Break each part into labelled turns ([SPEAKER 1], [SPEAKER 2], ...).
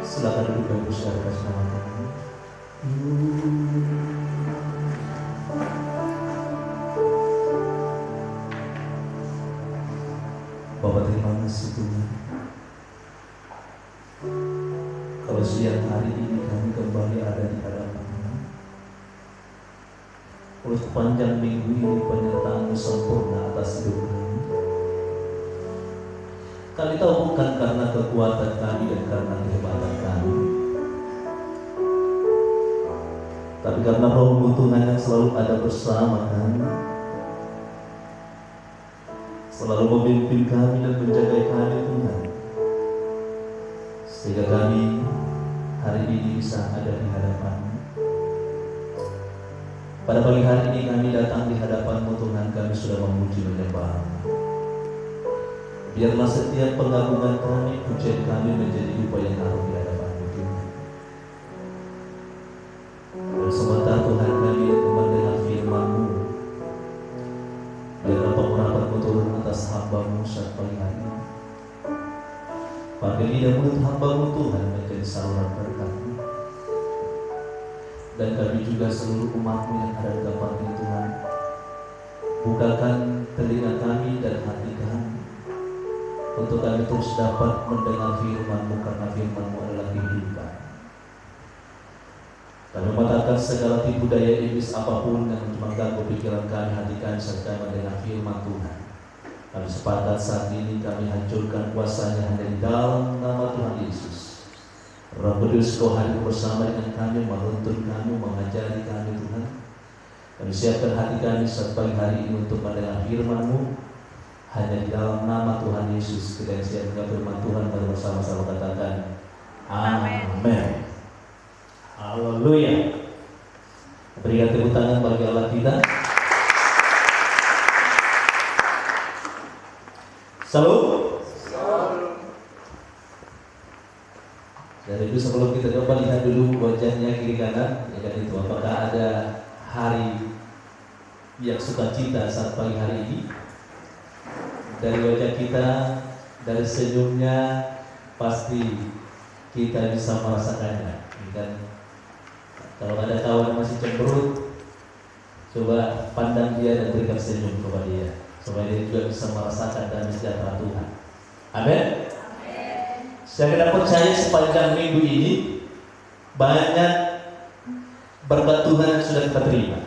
[SPEAKER 1] Silakan duduk dan bersyukur sama Tuhan. Bapak terima kasih Tuhan. Kalau siang hari ini kami kembali ada di hadapan-Mu. Kalau sepanjang minggu ini penyertaan-Mu sempurna atas hidup kami. Kami tahu bukan karena kekuatan kami dan karena kehebatan kami, tapi karena Roh-Mu Tuhan yang selalu ada bersama kami, selalu memimpin kami dan menjaga kami Tuhan, sehingga kami hari ini bisa ada di hadapan-Mu. Pada pagi hari ini kami datang di hadapan-Mu Tuhan, kami sudah memuji menyembah-Mu. Biarlah setiap pengagungan kami, pujian kami menjadi upaya yang harum di hadapan-Mu Tuhan. Dan sementara Tuhan kami mendengar firman-Mu, biarlah pengurapan-Mu turun atas hamba-Mu saat pagi hari ini. Pakai lidah mulut hamba-Mu Tuhan menjadi saluran berkat-Mu. Dan kami juga seluruh umat-Mu yang ada di tempat ini Tuhan, bukakan telinga kami dan hati kami untuk kami terus dapat mendengar firman-Mu, karena firman-Mu adalah kehidupan. Kami membatalkan segala tipu daya iblis apapun yang mengganggu pikiran kami, hati kami saat kami mendengar firman Tuhan. Kami sepakat saat ini kami hancurkan kuasanya hanya di dalam nama Tuhan Yesus. Roh Kudus, Kau hadir bersama dengan kami, menuntun kami, mengajari kami Tuhan. Kami siapkan hati kami saat pagi hari ini untuk mendengar firman-Mu. Hanya di dalam nama Tuhan Yesus kita siap mendengar firman Tuhan, mari bersama-sama katakan amin. Haleluya. Berikan tepuk tangan bagi Allah kita. Salam. Dan itu sebelum kita coba lihat dulu wajahnya kiri kanan, ya kan itu, apakah ada hari yang sukacita saat pagi hari ini? Dari wajah kita, dari senyumnya, pasti kita bisa merasakannya. Dan kalau ada kawan masih cemberut, coba pandang dia dan berikan senyum kepada dia, supaya dia juga bisa merasakan dan sejahtera Tuhan. Amin. Saya kena percaya sepanjang minggu ini banyak berkat Tuhan yang sudah kita terima,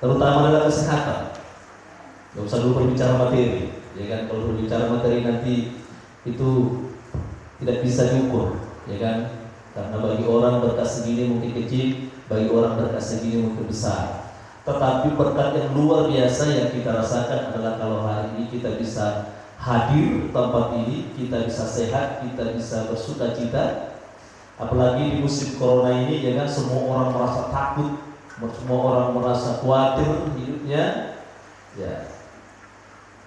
[SPEAKER 1] terutama dalam kesehatan. Gak usah dulu berbicara materi, ya kan? Kalau berbicara materi nanti itu tidak bisa diukur, ya kan? Karena bagi orang berkat segini mungkin kecil, bagi orang berkat segini mungkin besar. Tetapi berkat yang luar biasa yang kita rasakan adalah kalau hari ini kita bisa hadir tempat ini, kita bisa sehat, kita bisa bersuka cita. Apalagi di musim corona ini, ya kan, semua orang merasa takut, semua orang merasa khawatir hidupnya. Ya.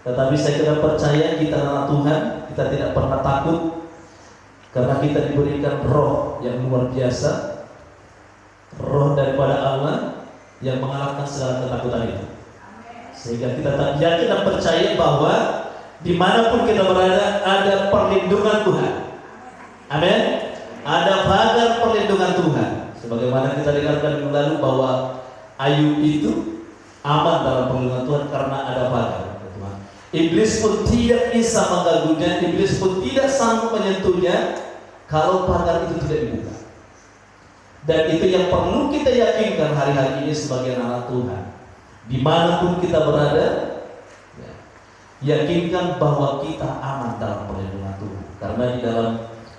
[SPEAKER 1] Tetapi saya kira percaya kita anak Tuhan, kita tidak pernah takut karena kita diberikan roh yang luar biasa, roh daripada Allah yang mengalahkan segala ketakutan itu. Sehingga kita yakin dan percaya bahwa dimanapun kita berada ada perlindungan Tuhan. Amin. Ada pagar perlindungan Tuhan. Sebagaimana kita dengarkan minggu lalu bahwa Ayub itu aman dalam perlindungan Tuhan karena ada pagar. Iblis pun tidak bisa mengganggunya, iblis pun tidak sanggup menyentuhnya kalau pagar itu tidak dibuka. Dan itu yang perlu kita yakinkan hari-hari ini sebagai anak Tuhan. Dimanapun kita berada, ya, yakinkan bahwa kita aman dalam perlindungan Tuhan. Karena di dalam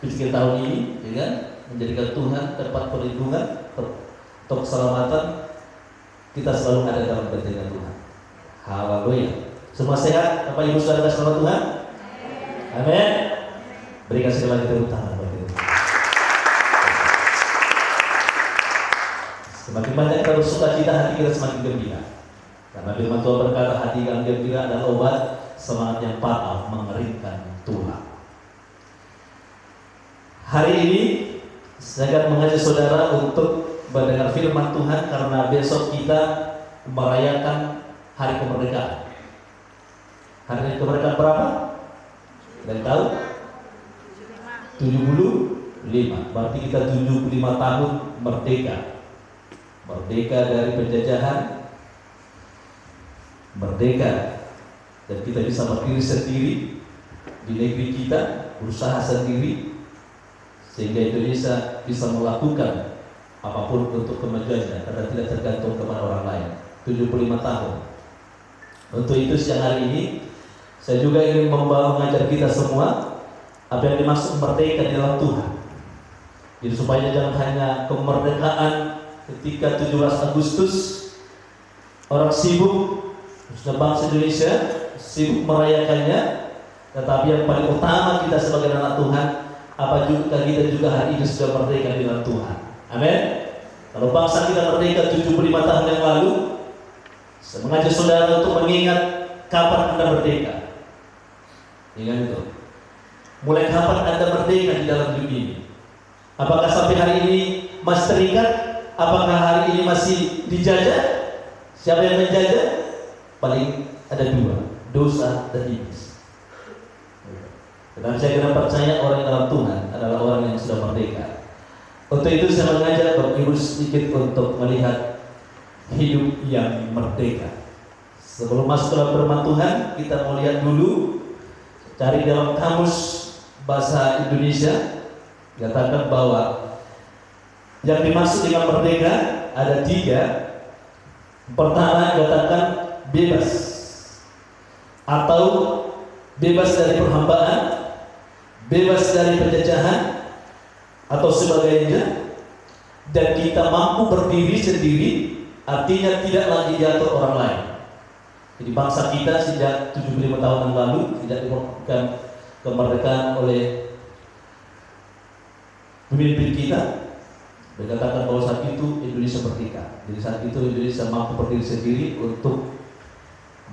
[SPEAKER 1] pikir tahun ini, ya kan, menjadikan Tuhan tempat perlindungan untuk keselamatan, kita selalu ada dalam perlindungan Tuhan. Haleluya. Semua sehat, Bapak Ibu Saudara kasih Tuhan. Amin. Berikan sekali lagi tepuk tangan bagi Tuhan. Semakin banyak kita bersuka cita, hati kita semakin gembira. Karena firman Tuhan berkata, hati yang gembira adalah obat, semangat yang patah mengeringkan tulang. Hari ini saya akan mengajak saudara untuk mendengar firman Tuhan karena besok kita merayakan hari kemerdekaan. Hari kemerdekaan berapa? Dan tahu? 75. Berarti kita 75 tahun merdeka. Merdeka dari penjajahan, merdeka, dan kita bisa berdiri sendiri di negeri kita, berusaha sendiri, sehingga Indonesia bisa melakukan apapun untuk kemajuannya karena tidak tergantung kepada orang lain. 75 tahun. Untuk itu siang hari ini saya juga ingin mengajar kita semua apa yang dimaksud merdeka di dalam Tuhan. Jadi supaya jangan hanya kemerdekaan ketika 17 Agustus orang sibuk, khususnya bangsa Indonesia sibuk merayakannya, tetapi yang paling utama kita sebagai anak Tuhan, apa juga kita juga hari ini sudah merdeka di dalam Tuhan. Amin. Kalau bangsa kita merdeka 75 tahun yang lalu, saya mengajak saudara untuk mengingat kapan Anda merdeka. Ingat itu. Mulai kapan Anda merdeka di dalam hidup ini? Apakah sampai hari ini masih terikat? Apakah hari ini masih dijajah? Siapa yang menjajah? Paling ada dua, dosa dan iblis. Tetapi saya kira percaya orang yang dalam Tuhan adalah orang yang sudah merdeka. Untuk itu saya mengajak Bapak Ibu sedikit untuk melihat hidup yang merdeka. Sebelum masuk ke dalam firman Tuhan, kita mau lihat dulu, cari dalam kamus bahasa Indonesia, katakan bahwa yang dimaksud dengan merdeka ada 3. Pertama, katakan bebas, atau bebas dari perhambaan, bebas dari penjajahan, atau sebagainya, dan kita mampu berdiri sendiri, artinya tidak lagi diatur orang lain. Jadi bangsa kita sejak 75 tahun yang lalu tidak diberikan kemerdekaan oleh pemimpin kita. Dikatakan bahwa saat itu Indonesia merdeka. Jadi saat itu Indonesia mampu berdiri sendiri untuk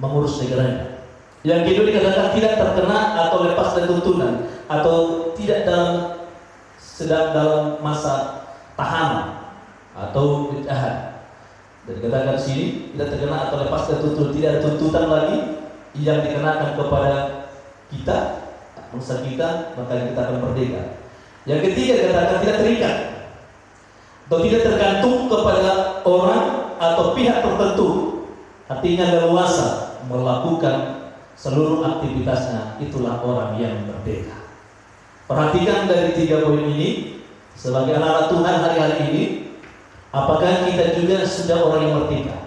[SPEAKER 1] mengurus negaranya. Yang kedua dikatakan tidak terkena atau lepas dari tuntunan atau tidak sedang dalam masa tahanan atau penjahat. Dan dikatakan di sini tidak terkena atau lepas dari tuntutan, tidak ada tuntutan lagi yang dikenakan kepada kita, bangsa kita, maka kita akan merdeka. Yang ketiga dikatakan tidak terikat atau tidak tergantung kepada orang atau pihak tertentu, artinya leluasa melakukan seluruh aktivitasnya. Itulah orang yang merdeka. Perhatikan dari 3 poin ini sebagai anak-anak Tuhan hari-hari ini, apakah kita juga sudah orang yang merdeka?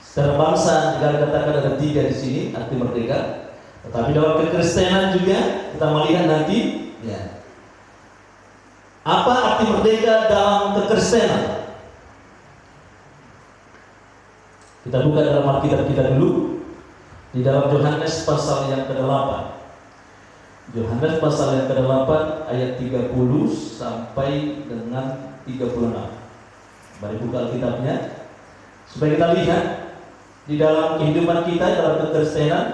[SPEAKER 1] Secara bangsa juga katakan ada 3 di sini arti merdeka, tetapi dalam kekristenan juga kita melihat nanti, ya, apa arti merdeka dalam kekristenan? Kita buka dalam Alkitab kita dulu di dalam Yohanes pasal yang ke-8. Yohanes pasal yang ke-8 ayat 30 sampai dengan 36. Mari buka Alkitabnya supaya kita lihat di dalam kehidupan kita dalam kekristenan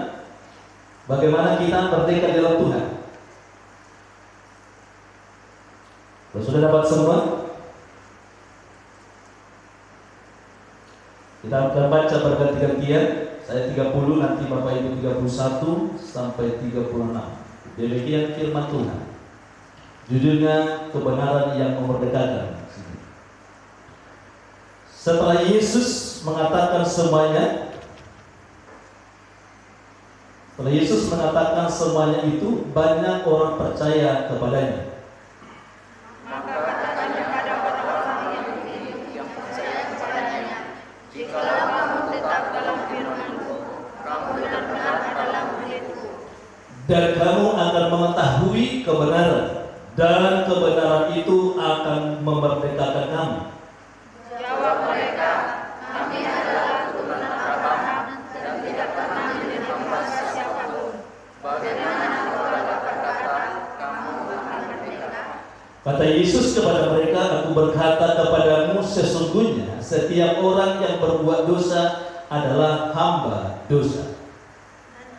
[SPEAKER 1] bagaimana kita merdeka di dalam Tuhan. Kalau sudah dapat semua, kita akan baca berganti-gantian. Saya 30, nanti Bapak Ibu 31 sampai 36. Demikian firman Tuhan. Judulnya kebenaran yang memerdekakan. Setelah Yesus mengatakan semuanya, itu banyak orang percaya kepadanya.
[SPEAKER 2] Maka katanya pada orang-orang yang percaya kepadanya, jikalau kamu tetap dalam firman-Ku, kamu benar-benar adalah murid-Ku.
[SPEAKER 1] Dan kamu akan mengetahui kebenaran, dan kebenaran itu akan memerdekakan kamu.
[SPEAKER 2] Jawab mereka, kami adalah keturunan Abraham dan tidak pernah menerima kuasa siapapun. Bagaimana engkau dapat berkata, kamu akan merdeka?
[SPEAKER 1] Kata Yesus kepada mereka, aku berkata kepadamu sesungguhnya setiap orang yang berbuat dosa adalah hamba dosa.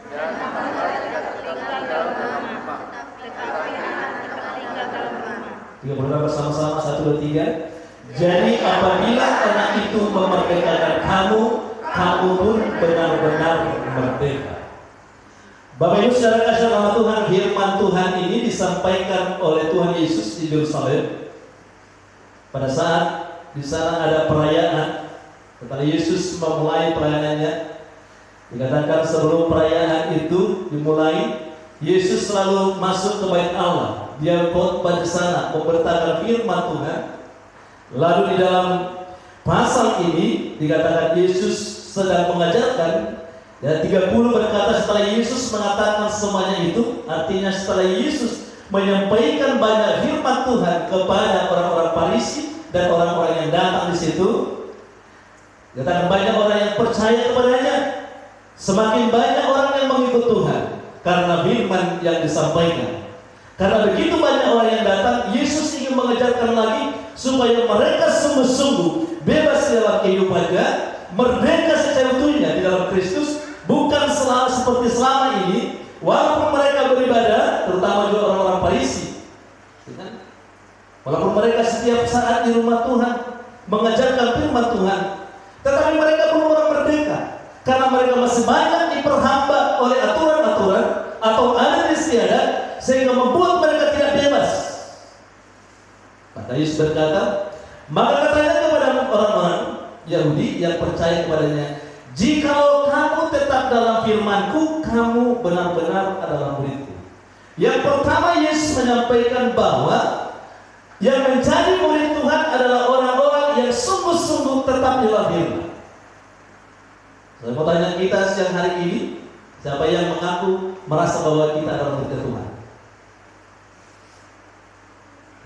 [SPEAKER 2] Dan hamba tidak tinggal dalam rumah, tetapi anak tinggal dalam rumah.
[SPEAKER 1] 3 bersama-sama, 1, 2, 3. Jadi apabila anak itu memerdekakan kamu, kamu pun benar-benar merdeka. Bapak Ibu saudara kasih nama Tuhan, firman Tuhan ini disampaikan oleh Tuhan Yesus di Yerusalem. Pada saat di sana ada perayaan, ketika Yesus memulai pelayanannya, dikatakan sebelum perayaan itu dimulai, Yesus selalu masuk ke bait Allah. Dia khotbah di sana memberitakan firman Tuhan. Lalu di dalam pasal ini dikatakan Yesus sedang mengajarkan. Dan 30 berkata setelah Yesus mengatakan semuanya itu, artinya setelah Yesus menyampaikan banyak firman Tuhan kepada orang-orang Farisi dan orang-orang yang datang di situ, dikatakan banyak orang yang percaya kepadanya, semakin banyak orang yang mengikut Tuhan karena firman yang disampaikan. Karena begitu banyak orang yang datang, Yesus ingin mengajarkan lagi supaya mereka sungguh-sungguh bebas di dalam kehidupannya, merdeka secara utuhnya di dalam Kristus. Bukan seperti selama ini, walaupun mereka beribadah, terutama juga orang-orang Farisi, walaupun mereka setiap saat di rumah Tuhan mengajarkan firman Tuhan, tetapi mereka belum orang merdeka, karena mereka masih banyak diperhamba oleh aturan-aturan atau adat istiadat, sehingga membuat mereka tidak bebas. Maka Yesus berkata, maka katanya kepada orang-orang Yahudi yang percaya kepadanya, jikalau kamu tetap dalam firman-Ku, kamu benar-benar adalah murid-Ku. Yang pertama Yesus menyampaikan bahwa yang menjadi murid Tuhan adalah orang-orang yang sungguh-sungguh tetap di dalam firman. Saya mau tanya kita siang hari ini, siapa yang mengaku merasa bahwa kita adalah murid Tuhan?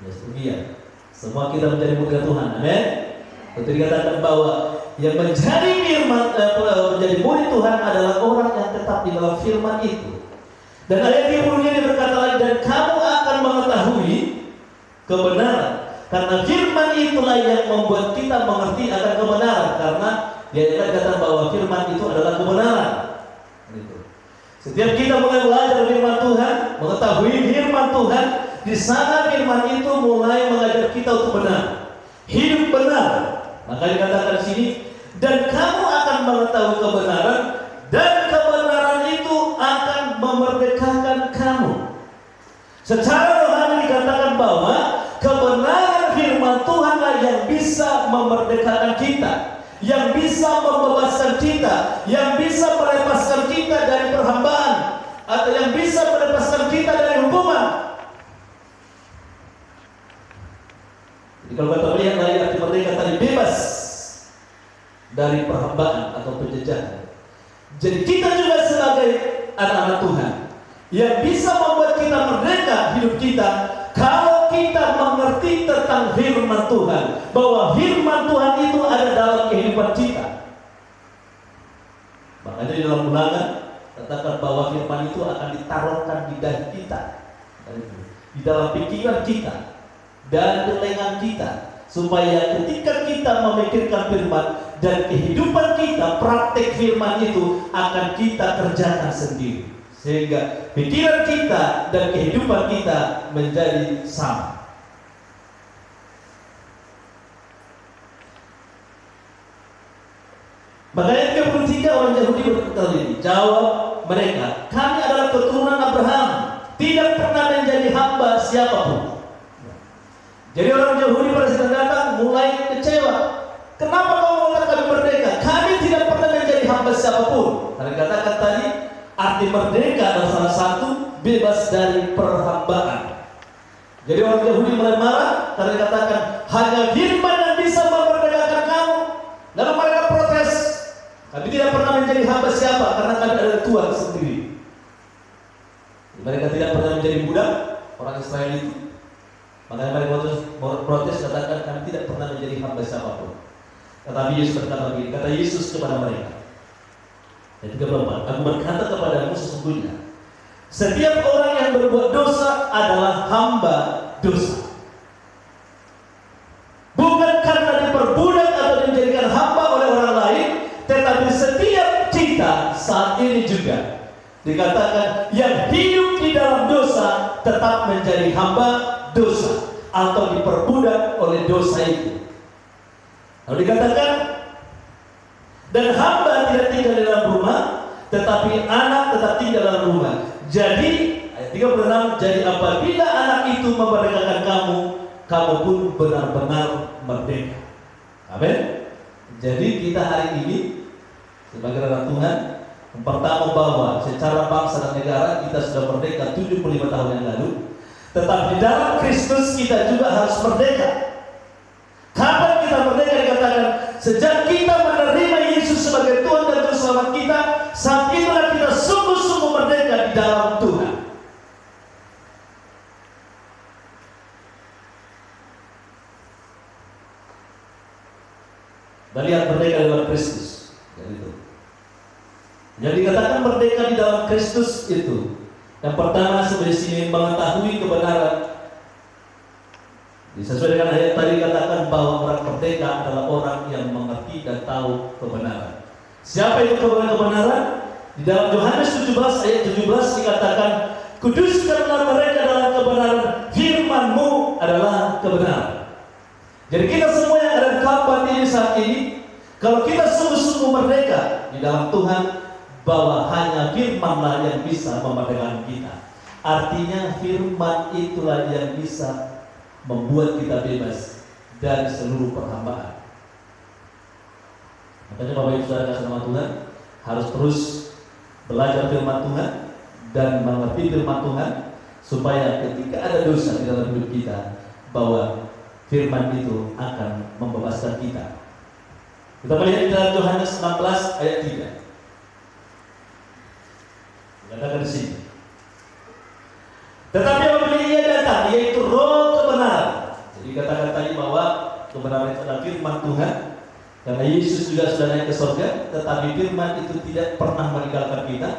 [SPEAKER 1] Ya, sebagian. Semua kita menjadi murid Tuhan. Amin. Betul dikatakan bahwa yang menjadi firman, menjadi murid Tuhan adalah orang yang tetap di dalam firman itu. Dan ayat 30-nya dia berkata lagi, dan kamu akan mengetahui kebenaran, karena firman itulah yang membuat kita mengerti akan kebenaran. Karena dia katakan bahwa firman itu adalah kebenaran. Setiap kita mulai belajar firman Tuhan, mengetahui firman Tuhan, di sana firman itu mulai mengajar kita untuk benar, hidup benar. Maka dikatakan di sini, dan kamu akan mengetahui kebenaran, dan kebenaran itu akan memerdekakan kamu. Secara rohani dikatakan bahwa kebenaran firman Tuhanlah yang bisa memerdekakan kita, yang bisa membebaskan kita, yang bisa melepaskan kita dari perhambaan, atau yang bisa melepaskan kita dari hukuman. Jadi kalau kita melihat dari arti merdeka tadi, bebas dari perhambaan atau penjajahan. Jadi kita juga sebagai anak-anak Tuhan yang bisa membuat kita merdeka hidup kita, kalau kita mengerti tentang firman Tuhan, bahwa firman Tuhan itu ada dalam kehidupan kita. Makanya di dalam Ulangan katakan bahwa firman itu akan ditaruhkan di dahi kita, di dalam pikiran kita dan telinga kita, supaya ketika kita memikirkan firman dan kehidupan kita, praktek firman itu akan kita kerjakan sendiri, sehingga pikiran kita dan kehidupan kita menjadi sama. Makanya 33 orang Yahudi berkata ini, jawab mereka, kami adalah keturunan Abraham, tidak pernah menjadi hamba siapapun. Jadi orang Yahudi pada saat datang mulai kecewa. Kenapa kamu mengatakan kami merdeka? Kami tidak pernah menjadi hamba siapapun. Karena katakan tadi, arti merdeka adalah salah satu bebas dari perhambaan. Jadi orang Yahudi mulai marah karena katakan hanya firman yang bisa memerdekakan kamu. Lalu mereka protes. Kami tidak pernah menjadi hamba siapa karena kami adalah Tuhan sendiri. Mereka tidak pernah menjadi budak orang Israel itu. Makanya mereka protes katakan kami tidak pernah menjadi hamba siapapun. Tetapi Yesus berkata begini, kata Yesus kepada mereka. Ayat 34, aku berkata kepadamu sesungguhnya, setiap orang yang berbuat dosa adalah hamba dosa. Bukan karena diperbudak atau dijadikan hamba oleh orang lain, tetapi setiap kita saat ini juga dikatakan yang hidup di dalam dosa tetap menjadi hamba dosa atau diperbudak oleh dosa itu. Lalu dikatakan, dan hamba tidak tinggal di dalam rumah, tetapi anak tetap tinggal dalam rumah. Jadi ayat 36, jadi apabila anak itu memerdekakan kamu, kamu pun benar-benar merdeka. Amin. Jadi kita hari ini sebagai anak Tuhan, yang pertama bahwa secara bangsa dan negara kita sudah merdeka 75 tahun yang lalu. Tetapi dalam Kristus kita juga harus merdeka. Kapan kita merdeka? Dikatakan sejak kita menerima Yesus sebagai Tuhan dan Juru Selamat kita, saat itulah kita sungguh-sungguh merdeka di dalam Tuhan. Dan lihat merdeka di dalam Kristus. Yang dikatakan merdeka di dalam Kristus itu, yang pertama sebagai sini mengetahui kebenaran. Sesuai dengan ayat tadi katakan bahwa orang merdeka adalah orang yang mengerti dan tahu kebenaran. Siapa itu kebenaran? Di dalam Yohanes 17 ayat 17 dikatakan, kuduskanlah mereka dalam kebenaran, firman-Mu adalah kebenaran. Jadi kita semua yang ada di kampung ini saat ini, kalau kita sungguh-sungguh merdeka di dalam Tuhan, bahwa hanya firman-lah yang bisa memerdekakan kita. Artinya firman itulah yang bisa membuat kita bebas dari seluruh perhambaan. Makanya Bapak Ibu Saudara kasih nama Tuhan, harus terus belajar firman Tuhan dan mengerti firman Tuhan, supaya ketika ada dosa di dalam hidup kita, bahwa firman itu akan membebaskan kita. Kita melihat di dalam Yohanes 16 ayat 3. Katakan di sini. Tetapi apabila Ia datang, yaitu Roh kebenaran. Jadi katakan tadi bahwa kebenaran itu adalah firman Tuhan. Karena Yesus juga sudah naik ke surga, tetapi firman itu tidak pernah meninggalkan kita.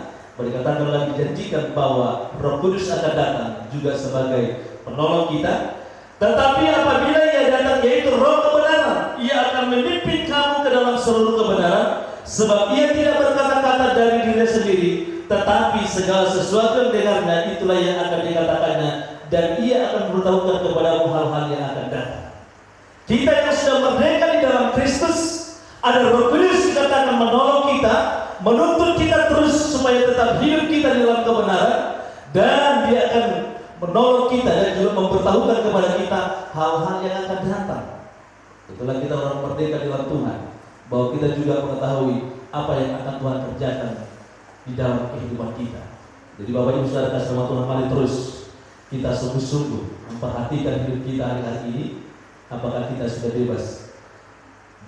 [SPEAKER 1] Dikatakan lagi dijanjikan bahwa Roh Kudus akan datang juga sebagai penolong kita. Tetapi apabila Ia datang, yaitu Roh kebenaran, Ia akan memimpin kamu ke dalam seluruh kebenaran, sebab Ia tidak berkata-kata dari dirinya sendiri, tetapi segala sesuatu yang dengarnya itulah yang akan dikatakannya, dan Ia akan memberitahukan kepadamu hal-hal yang akan datang. Kita yang sudah merdeka di dalam Kristus, ada Roh Kudus dikatakan menolong kita, menuntun kita terus supaya tetap hidup kita di dalam kebenaran, dan Dia akan menolong kita dan juga memberitahukan kepada kita hal-hal yang akan datang. Itulah kita orang merdeka di dalam Tuhan, bahwa kita juga mengetahui apa yang akan Tuhan kerjakan di dalam kehidupan kita. Jadi Bapak Ibu Saudara kasih nama Tuhan, mari terus kita sungguh-sungguh memperhatikan hidup kita hari-hari ini, apakah kita sudah bebas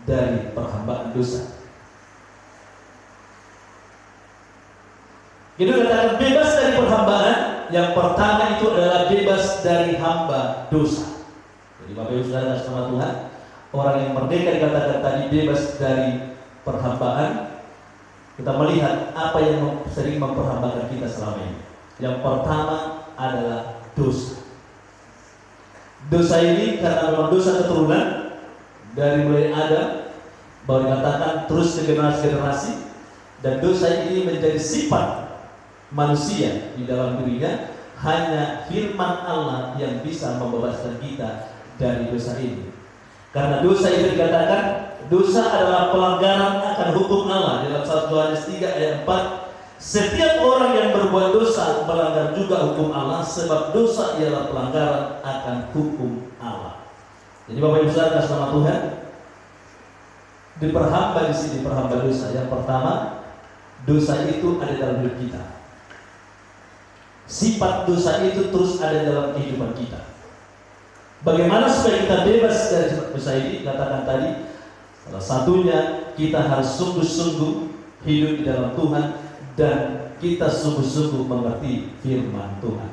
[SPEAKER 1] dari perhambaan dosa. Kita katakan bebas dari perhambaan. Yang pertama itu adalah bebas dari hamba dosa. Jadi Bapak Ibu Saudara kasih nama Tuhan, orang yang merdeka dikatakan tadi bebas dari perhambaan kita melihat apa yang sering memperhambakan kita selama ini. Yang pertama adalah dosa. Dosa ini karena memang dosa keturunan dari mulai Adam, baru dikatakan terus ke generasi-generasi, dan dosa ini menjadi sifat manusia di dalam dirinya. Hanya firman Allah yang bisa membebaskan kita dari dosa ini. Karena dosa itu dikatakan dosa adalah pelanggaran akan hukum Allah. Dalam 1 Yohanes 3 ayat 4, setiap orang yang berbuat dosa melanggar juga hukum Allah, sebab dosa ialah pelanggaran akan hukum Allah. Jadi Bapak Ibu Saudara kasih Tuhan, diperhamba di sini, diperhamba dosa. Yang pertama, dosa itu ada dalam hidup kita. Sifat dosa itu terus ada dalam kehidupan kita. Bagaimana supaya kita bebas dari sifat dosa ini? Katakan tadi, salah satunya kita harus sungguh-sungguh hidup di dalam Tuhan, dan kita sungguh-sungguh mengerti firman Tuhan.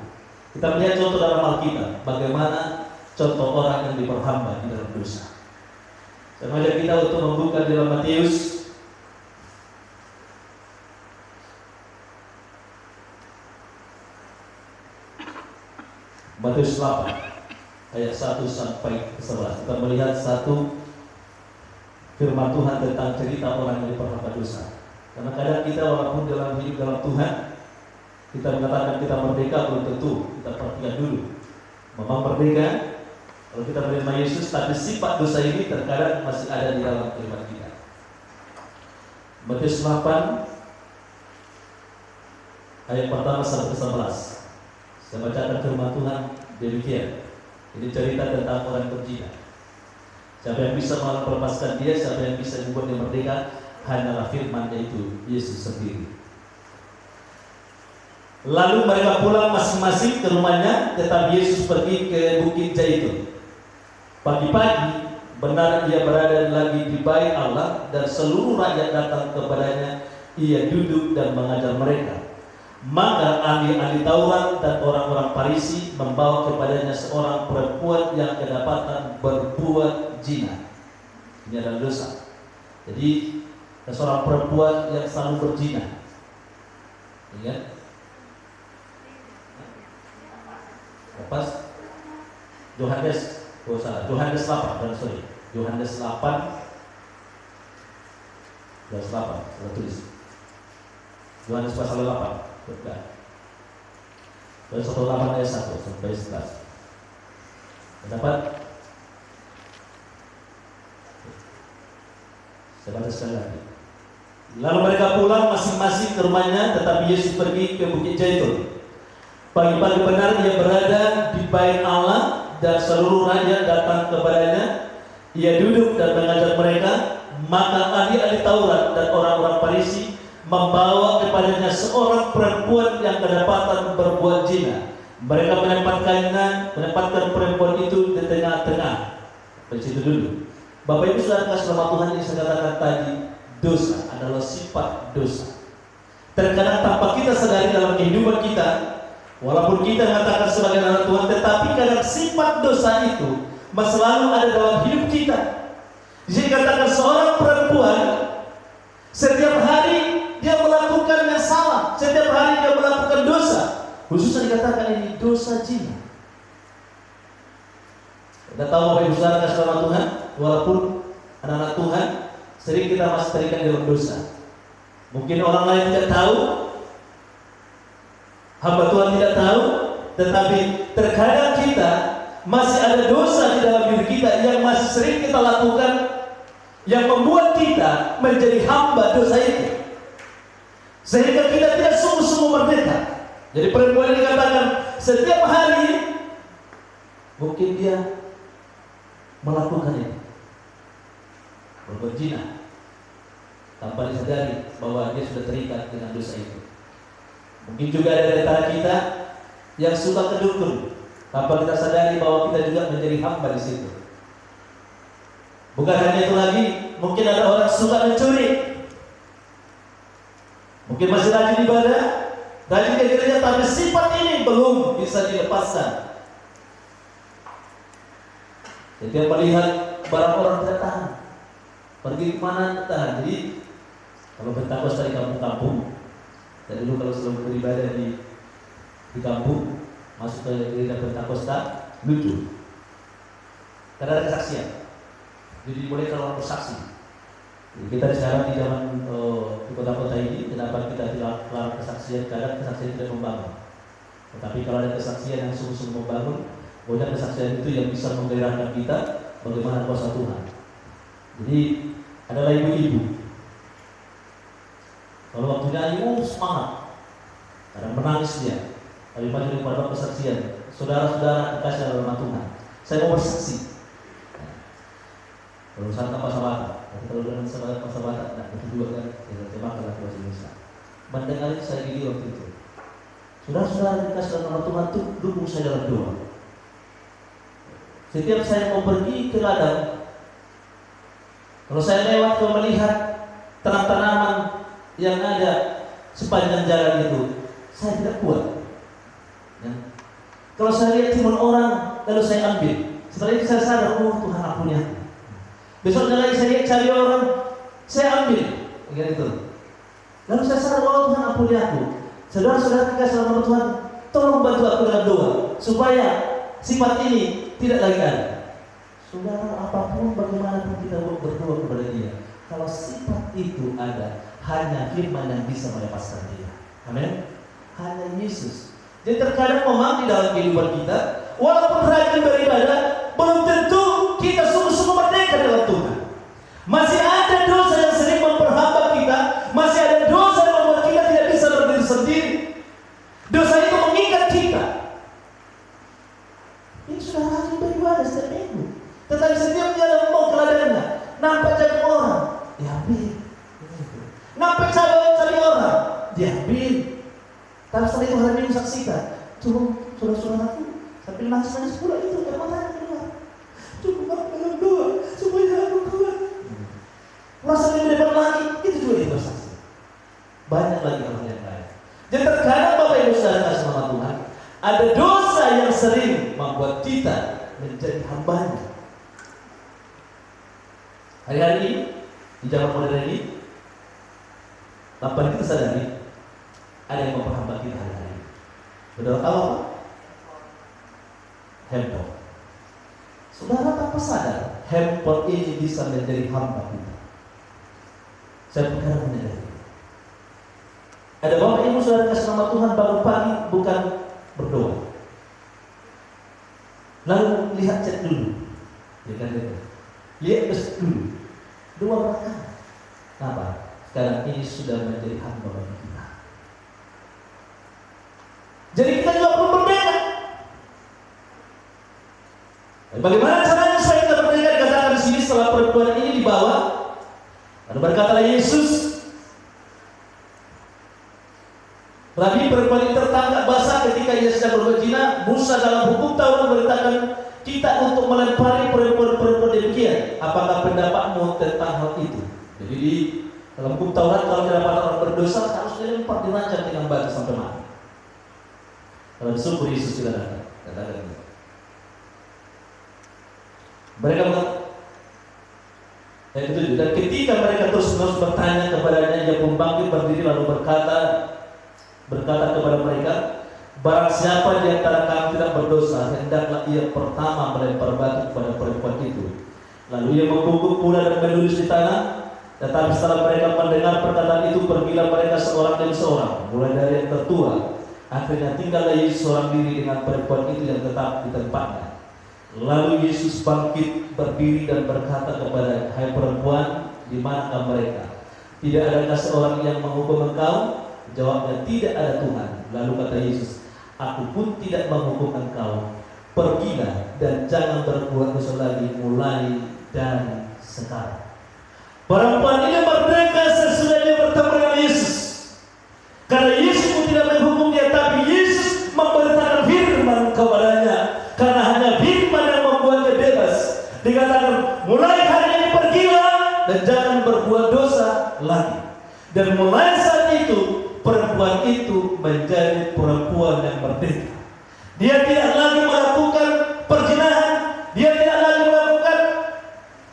[SPEAKER 1] Kita melihat contoh dalam Alkitab, bagaimana contoh orang yang diperhamba di dalam dosa. Saya mengajak kita untuk membuka di dalam Matius Matius 8 ayat 1 sampai 11. Kita melihat satu firman Tuhan tentang cerita orang yang diperhamba dosa. Karena kadang kita walaupun dalam hidup dalam Tuhan, kita mengatakan kita merdeka, belum tentu. Kita perhatikan dulu. Memang merdeka kalau kita menerima Yesus, tapi sifat dosa ini terkadang masih ada di dalam kehidupan kita. Matius 8 ayat pertama sampai 11. Saya bacakan firman Tuhan demikian. Ini cerita tentang orang berzina. Siapa yang bisa melepaskan dia, siapa yang bisa membuat dia merdeka, hanyalah firman, yaitu Yesus sendiri. Lalu mereka pulang masing-masing ke rumahnya, tetapi Yesus pergi ke Bukit Zaitun. Pagi-pagi benar ia berada lagi di bait Allah, dan seluruh rakyat datang kepadanya. Ia duduk dan mengajar mereka. Maka ahli-ahli Taurat dan orang-orang Farisi membawa kepadanya seorang perempuan yang kedapatan berbuat zina. Ini adalah dosa. Jadi seorang perempuan yang selalu berzina. Ingat? Lepas Yohanes, Yohanes 8, sorry, Yohanes 8 saya tulis. Yohanes pasal 8. Yohanes 8 ayat 1 sampai 11. Dapat? Saya baca sekali lagi. Lalu mereka pulang masing-masing ke rumahnya, tetapi Yesus pergi ke Bukit Zaitun. Pagi-pagi benar ia berada di bait Allah, dan seluruh rakyat datang kepadanya. Ia duduk dan mengajar mereka. Maka ahli-ahli Taurat dan orang-orang Farisi membawa kepadanya seorang perempuan yang kedapatan berbuat zina. Mereka menempatkan perempuan itu di tengah-tengah. Di situ dulu. Bapak Ibu Saudara kasih Tuhan, yang saya katakan tadi, dosa adalah sifat dosa. Terkadang tanpa kita sadari dalam kehidupan kita, walaupun kita mengatakan sebagai anak Tuhan, tetapi kadang sifat dosa itu masih selalu ada dalam hidup kita. Jadi katakan seorang perempuan setiap hari dia melakukan yang salah, setiap hari dia melakukan dosa. Khususnya dikatakan ini dosa zina. Kita tahu Bapak Ibu Saudara kasih Tuhan, walaupun anak-anak Tuhan sering kita masih terikat dalam dosa. Mungkin orang lain tidak tahu, hamba Tuhan tidak tahu, tetapi terkadang kita masih ada dosa di dalam diri kita yang masih sering kita lakukan, yang membuat kita menjadi hamba dosa itu, sehingga kita tidak sungguh-sungguh merdeka. Jadi perempuan ini dikatakan setiap hari mungkin dia melakukan itu, berbuat zina, tanpa disadari bahwa dia sudah terikat dengan dosa itu. Mungkin juga ada di antara kita yang suka ke dukun, tanpa kita sadari bahwa kita juga menjadi hamba di situ. Bukan hanya itu lagi, mungkin ada orang suka mencuri, mungkin masih rajin ibadah, rajin ke gereja, tapi sifat ini belum bisa dilepaskan. Jadi dia melihat barang orang tidak tahan, pergi kemana tahan. Jadi Kalau Pentakosta di kampung-kampung, dan dulu kalau selalu beribadah di kampung, masuk ke gereja Pentakosta, lucu. Karena ada kesaksian. Jadi boleh kalau bersaksi. Jadi kita sekarang di zaman di kota-kota ini, kenapa kita tidak larang kesaksian? Karena kesaksian tidak membangun. Tetapi kalau ada kesaksian yang sungguh-sungguh membangun, banyak kesaksian itu yang bisa menggerakkan kita bagaimana kuasa Tuhan. Jadi adalah ibu-ibu. Kalau waktunya ibu semangat, kadang menangis dia. Tapi maju kepada kesaksian, saudara-saudara dikasih dalam Tuhan. Saya mau bersaksi. Kalau misalnya pasal-pasal, kalau dengan pasal-pasal, tidak betul juga kan? Kita terjemahkanlah bahasa Indonesia. Mendengar itu saya gini waktu itu. Saudara-saudara dikasih dalam Tuhan itu dukung saya dalam doa. Setiap saya mau pergi ke ladang, kalau saya lewat ke melihat tanaman yang ada sepanjang jalan itu, saya tidak kuat. Ya. Kalau saya lihat timun orang, lalu saya ambil. Setelah itu saya sadar, oh Tuhan ampuni aku. Besoknya lagi saya lihat cari orang, saya ambil. Gitu. Lalu saya sadar, oh Tuhan ampuni aku. Saudara-saudara kita selama Tuhan, tolong bantu aku dalam doa supaya sifat ini tidak lagi ada. Saudara, apapun bagaimanapun kita berdoa kepada Dia, kalau sifat itu ada, hanya firman yang bisa melepaskan dia. Amin. Hanya Yesus. Jadi terkadang memang di dalam kehidupan kita, walaupun rajin beribadah, belum tentu kita sungguh-sungguh merdeka dalam Tuhan. Masih ada dosa yang sering memperhambat kita, masih ada dosa yang membuat kita tidak bisa berdiri sendiri. Dosa itu mengikat kita. Ini sudah rajin beribadah setiap minggu, tetapi setiap dia mau ke ladangnya, nampak jadi orang, diambil. Nampak cari orang, diambil. Tapi setelah itu hari Minggu saksikan, tolong saudara-saudaraku, sambil nangis pula itu, air matanya keluar. Cukup aku dalam doa supaya aku kuat. Masa yang depan lagi, itu juga dia bersaksi. Banyak lagi orang yang lain. Jadi terkadang Bapak Ibu Saudara sama Tuhan, ada dosa yang sering membuat kita menjadi hambanya. Hari-hari ini, di zaman modern ini, tanpa kita sadari, ada yang memperhambat kita hari-hari. Betul apa? Handphone. Saudara tanpa sadar, handphone ini bisa menjadi hamba kita. Saya perkara menyadari. Ada Bapak Ibu Saudara kasih nama Tuhan bangun pagi bukan berdoa. Lalu lihat chat dulu. Lihat dulu. Dua rakaat. Kenapa? Sekarang ini sudah menjadi hamba bagi kita. Jadi kita juga perlu berbeda. Bagaimana caranya supaya kita berbeda? Dikatakan di sini setelah perempuan ini dibawa, lalu berkatalah Yesus, Rabi, perempuan ini tertangkap basah ketika ia sedang berbuat zina. Musa dalam hukum Taurat memerintahkan kita untuk melempari perempuan-perempuan demikian. Apakah pendapatmu tentang hal itu? Jadi di dalam hukum Taurat, kalau terdapat orang berdosa harus dilempar, dirancang dengan batu sampai mati. Dalam syukur Yesus tidak datang, katakan itu. Mereka yang ketujuh, dan ketika mereka terus-menerus bertanya kepadanya, ia pun bangkit berdiri lalu berkata kepada mereka, barang siapa di antara kamu tidak berdosa, hendaklah ia pertama melempar batu kepada perempuan itu. Lalu ia membungkuk pula dan menulis di tanah. Tetapi setelah mereka mendengar perkataan itu, pergilah mereka seorang demi seorang, mulai dari yang tertua. Akhirnya tinggallah Yesus seorang diri dengan perempuan itu yang tetap di tempatnya. Lalu Yesus bangkit berdiri dan berkata kepada, hai perempuan, di manakah mereka? Tidak adakah seorang yang menghukum engkau? Jawabnya, tidak ada Tuhan. Lalu kata Yesus, aku pun tidak menghukum engkau. Pergilah dan jangan berbuat dosa lagi mulai dari sekarang. Perempuan ini merdeka sesudah dia bertemu dengan Yesus. Karena Yesus pun tidak menghukum dia, tapi Yesus memberitakan firman kepadanya. Karena hanya firman yang membuat dia bebas. Dikatakan, mulai hari ini pergilah dan jangan berbuat dosa lagi. Dan mulai saat itu, perempuan itu menjadi perempuan yang merdeka. Dia tidak lagi melakukan perzinahan, dia tidak lagi melakukan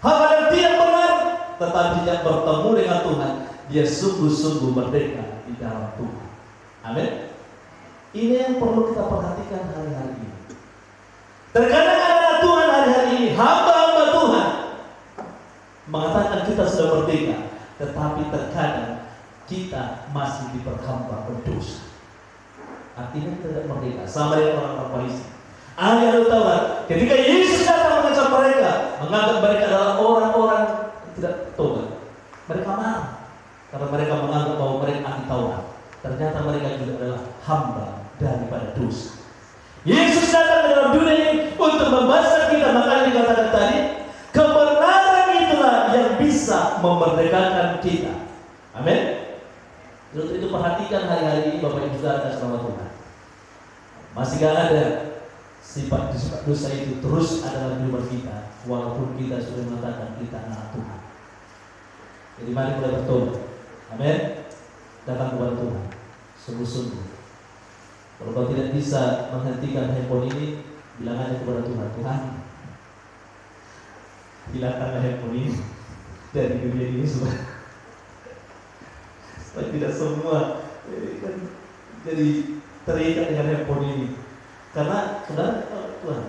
[SPEAKER 1] hal yang tidak benar, tetapi yang bertemu dengan Tuhan, dia sungguh-sungguh merdeka di dalam Tuhan. Amin. Ini yang perlu kita perhatikan hari-hari ini. Terkadang ada Tuhan hari-hari ini, hamba-hamba Tuhan mengatakan kita sudah merdeka, tetapi terkadang kita masih diperhamba berdosa. Artinya kita tidak merdeka, sama dengan orang-orang Farisi. Ahli Taurat, ketika Yesus datang mengancam mereka, menganggap mereka adalah orang-orang yang tidak tobat. Mereka marah karena mereka menganggap bahwa mereka anti Taurat. Ternyata mereka juga adalah hamba daripada dosa. Yesus datang ke dalam dunia ini untuk membasuh kita. Makanya dikatakan tadi, kebenaran itulah yang bisa memerdekakan kita. Amin. Untuk itu perhatikan hari-hari ini Bapak Ibu Saudara kasih Tuhan. Masih gak ada sifat dosa itu terus ada dalam hidup kita, walaupun kita sudah mengatakan kita anak Tuhan. Jadi mari mulai bertobat. Amin. Datang kepada Tuhan sungguh-sungguh. Kalau kau tidak bisa menghentikan handphone ini, bilang aja kepada Tuhan, Tuhan, hilangkanlah handphone ini dari dunia ini supaya tidak semua jadi terikat dengan handphone ini. Karena saudara, Tuhan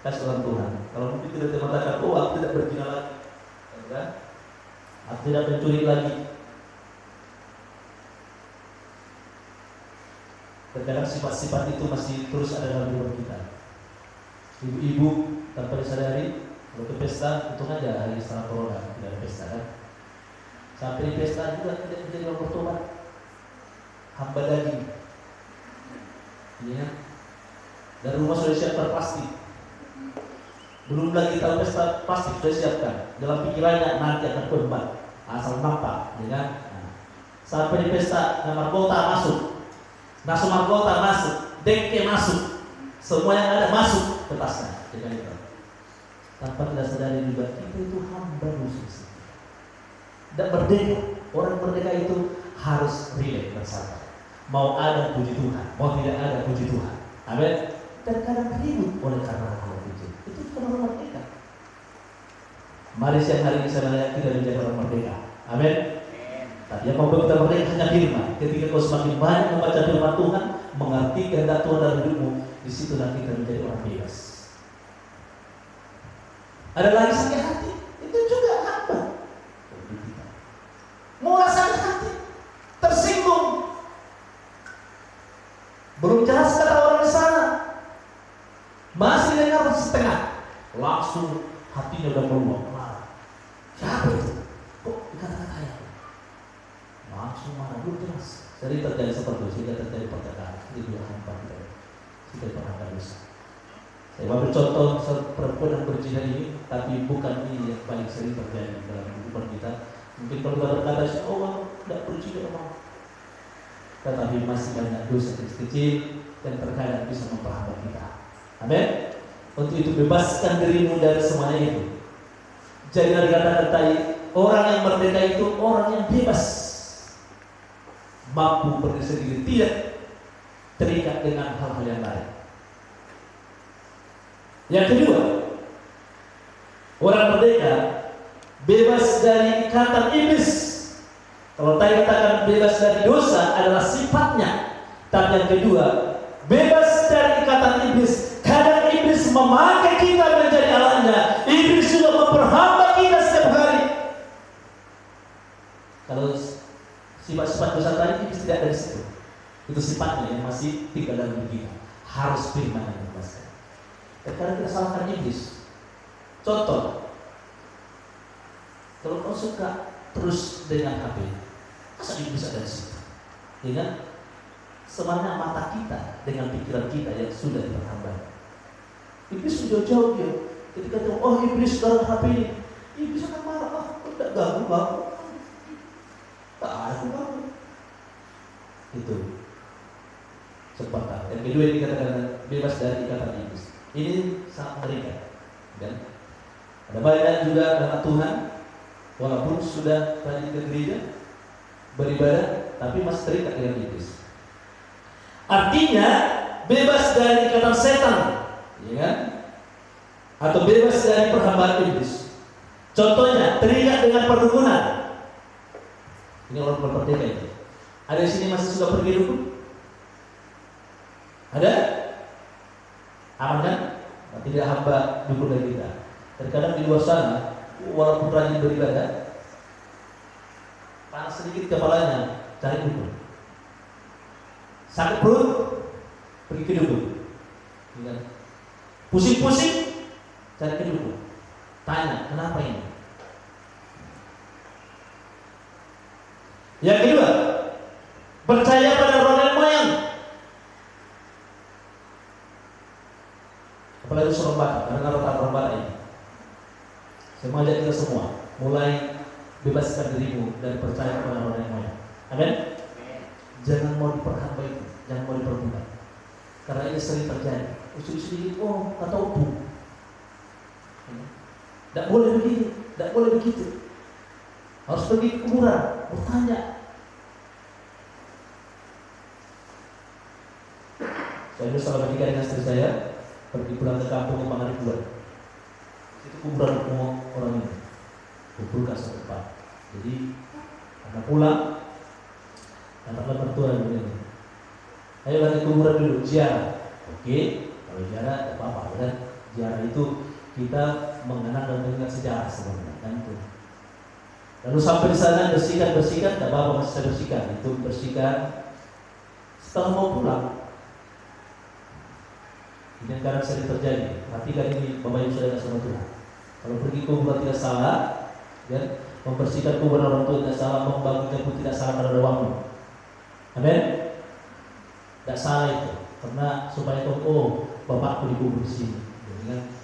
[SPEAKER 1] kasih orang Tuhan. Kalau mungkin tidak mengatakan, oh aku tidak berzina lagi, kan? Aku tidak mencuri lagi. Terkadang sifat-sifat itu masih terus ada dalam hidup kita. Ibu-ibu tanpa disadari, kalau ke pesta, untung aja hari setelah corona tidak ada pesta kan. Sampai di pesta juga tidak menjadi orang bertobat, hamba daging. Ya. Dan rumah sudah siapkan plastik. Belum lagi tahu pesta, plastik sudah siapkan. Dalam pikirannya nanti akan korban, asal nampak, ya kan? Nah. Sampai di pesta, nama kota masuk. Nasu margota masuk, dengke masuk, semua yang ada masuk ke tasnya. Tanpa kita sadari juga kita itu hamba dosa. Dan merdeka, orang merdeka itu harus relate bersama. Mau ada puji Tuhan, mau tidak ada puji Tuhan. Amin. Dan kadang ribut oleh karena hal itu. Itu bukan orang merdeka. Mari siang hari ini saya melihat kita menjadi orang merdeka. Amin. Tadi yang membuat kita merdeka hanya firman. Ketika kau semakin banyak membaca firman Tuhan, mengerti kehendak Tuhan dalam hidupmu, di situlah kita menjadi orang bebas. Ada lagi sakit hati, itu juga hamba. Mulai sakit hati, tersinggung, belum jelas kata orang di sana, masih dengar setengah, langsung hatinya udah meluap. Siapa itu? Kok dikata-kata ya? Langsung marah, belum jelas. Jadi terjadi seperti itu, sehingga terjadi pertengkaran. Ini dua hamba kita pernah dosa. Saya ambil contoh perempuan yang berzina ini, tapi bukan ini yang paling sering terjadi dalam kehidupan kita. Mungkin kalau kita berkata, oh tidak berzina memang, tetapi masih banyak dosa kecil yang terkadang bisa memperhambat kita. Amin. Untuk itu bebaskan dirimu dari semuanya itu. Jangan dikatakan tadi, orang yang merdeka itu orang yang bebas, mampu berdiri sendiri, tidak terikat dengan hal-hal yang lain. Yang kedua, orang merdeka bebas dari ikatan iblis. Kalau tadi katakan bebas dari dosa adalah sifatnya, tapi yang kedua, bebas dari ikatan iblis. Kadang iblis memakai kita menjadi alatnya. Iblis juga memperhamba kita setiap hari. Kalau sifat-sifat dosa tadi iblis tidak ada di situ. Itu sifatnya yang masih tinggal dalam diri kita. Harus firman yang membebaskan. Terkadang kita salahkan iblis. Contoh, kalau kau suka terus dengan HP, masa iblis ada di situ? Dengan semuanya mata kita dengan pikiran kita yang sudah diperhamba. Iblis sudah jauh dia. Ketika dia, oh iblis dalam HP ini, iblis akan marah. Ah, tidak ganggu. Tak aku ganggu. Itu sepakat. Yang kedua ini dikatakan bebas dari ikatan iblis. Ini sangat mengerikan. Dan ada banyak juga anak Tuhan, walaupun sudah rajin ke gereja, beribadah, tapi masih terikat dengan iblis. Artinya bebas dari ikatan setan, ya kan? Atau bebas dari perhambaan iblis. Contohnya terikat dengan perdukunan. Ini orang merdeka itu. Ada di sini masih suka pergi dukun? Ada? Aman kan? Nah, tidak hamba dukun dari kita. Terkadang di luar sana, walaupun rajin beribadah, panas sedikit kepalanya, cari dukun. Sakit perut, pergi ke dukun. Pusing-pusing, cari ke dukun. Tanya, kenapa ini? Yang kedua, percaya pada roh nenek moyang. Apalagi seorang batak, karena orang batak ini. Saya mengajak kita semua, mulai bebaskan dirimu dari percaya kepada roh nenek moyang. Amin. Jangan mau diperhamba itu, jangan mau diperbudak. Karena ini sering terjadi. Usul-usul oh kata opung. Tidak boleh begini, tidak boleh begitu. Harus pergi ke kuburan, bertanya. Saya dulu selama 3 dengan istri saya pergi pulang ke kampung ke Pangaribuan. Itu kuburan orang ini, kuburkan satu tempat. Jadi karena pulang, katakanlah mertua begini. Ayo lagi kuburan dulu, ziarah. Oke, kalau ziarah tidak apa-apa kan? Ziarah itu kita mengenang dan mengingat sejarah sebenarnya kan itu. Lalu sampai di sana bersihkan, tidak apa-apa masih saya bersihkan. Itu bersihkan. Setelah mau pulang, ini yang kadang sering terjadi. Perhatikan ini Bapak Ibu Saudara sama Tuhan. Kalau pergi kuburan tidak salah, ya, membersihkan kuburan orang tua tidak salah, membangunnya pun tidak salah kalau ada waktu. Amin. Tidak salah itu, karena supaya tahu bapakku dikubur di sini.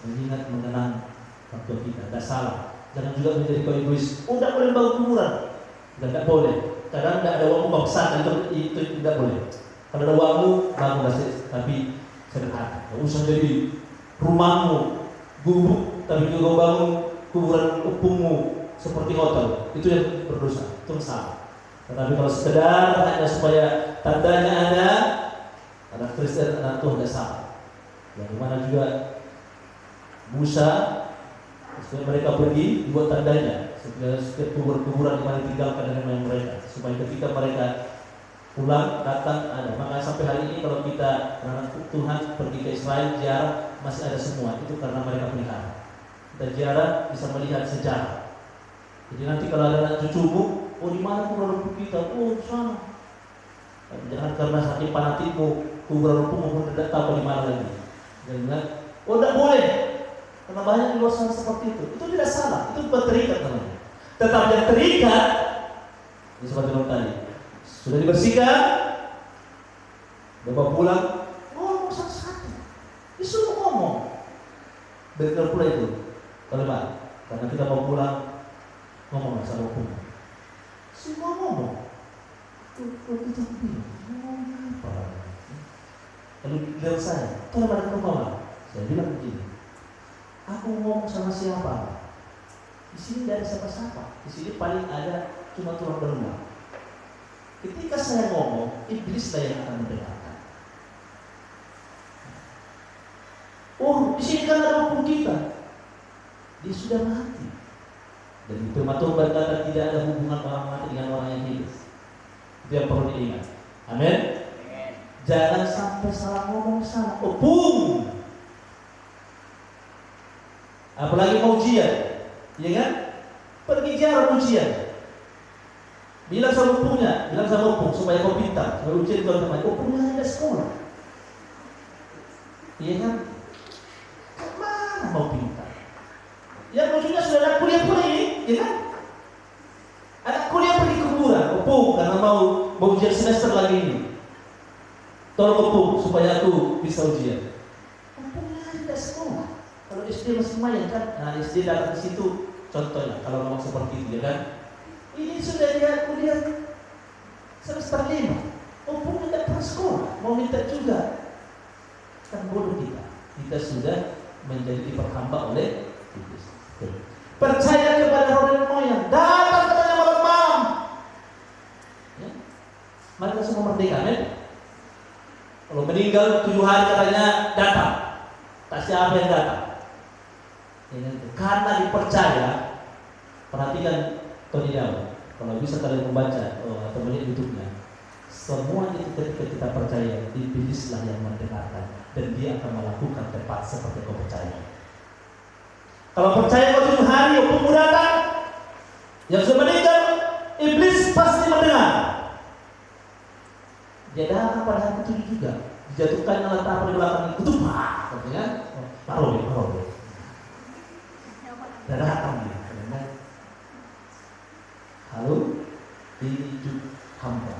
[SPEAKER 1] Mengingat mengenang orang tua kita, tidak salah. Jangan juga menjadi kau egois. Tidak boleh bangun kuburan, tidak boleh. Kadang tidak ada waktu bangsa itu tidak boleh. Kalau ada waktu bangun masih, tapi sederhana. Tidak usah jadi rumahmu gubuk, tapi juga bangun kuburan upungmu seperti hotel. Itu yang berdosa, itu salah. Tetapi kalau sekedar hanya supaya tandanya ada, anak Kristen, anak Tuhan tidak salah. Yang mana juga Musa, mereka pergi dibuat tandanya setiap kuburan di mana tinggalkan dengan mereka, supaya ketika mereka pulang datang ada. Maka sampai hari ini kalau kita anak Tuhan pergi ke Israel ziarah masih ada semua, itu karena mereka pelihara. Kita ziarah bisa melihat sejarah. Jadi nanti kalau ada anak cucumu, di mana kuburan rumput kita? Di sana. Jangan karena saking fanatikmu kuburan rumputmu pun tidak tahu di mana lagi. Jangan, tidak boleh. Karena banyak di luar sana seperti itu. Itu tidak salah, itu terikat namanya. Tetapi yang terikat, ini seperti yang tadi, sudah dibersihkan, bapak pulang, ngomong satu-satu, disuruh ngomong. Betul pula itu, kalimat. Karena kita mau pulang, ngomong sama hukum. Semua ngomong. Kita bingung, ngomong apa? Lalu bilang saya, kalau ada ngomong, saya bilang begini. Aku ngomong sama siapa? Di sini tidak ada siapa-siapa. Di sini paling ada cuma tulang belulang. Ketika saya ngomong, iblislah yang akan mendengarkan. Di sini kan ada hukum kita. Dia sudah mati. Dan firman Tuhan berkata tidak ada hubungan orang mati dengan orang yang hidup. Itu yang perlu diingat. Amin. Jangan sampai salah ngomong salah. Boom. Apalagi mau ujian, ya kan? Pergi ziarah ujian. Bilang sama opung supaya kau pintar. Kalau ujian kau teman, opungnya ada sekolah. Iya kan? Kemana mau pintar? Yang lucunya sudah ada kuliah pula ini, ya kan? Anak kuliah pergi ke kuburan, opung karena mau ujian semester lagi ini. Tolong opung supaya aku bisa ujian. Opungnya ada sekolah. Kalau SD masih lumayan kan, nah SD datang ke situ, contohnya kalau ngomong seperti itu, ya kan? Ini sudah dia kuliah semester 5, opung tidak pernah sekolah, mau minta juga, kan bodoh kita. Kita sudah menjadi diperhamba oleh iblis. Percaya kepada roh nenek moyang, datang katanya malam-malam. Ya? Mereka semua merdeka, kan? Kalau meninggal 7 hari katanya datang, tak siapa yang datang. Karena dipercaya, perhatikan Tony Daud. Kalau bisa kalian membaca atau melihat YouTube-nya, semua itu ketika kita percaya, iblislah yang mendengarkan dan dia akan melakukan tepat seperti kau percaya. Kalau percaya kau 7 hari hukum datang, yang sudah meninggal, iblis pasti mendengar. Dia datang pada hari itu juga, dijatuhkan alat apa di belakang itu, katanya, taruh. Dan datang dia, katanya, halo, ini Jub hamba.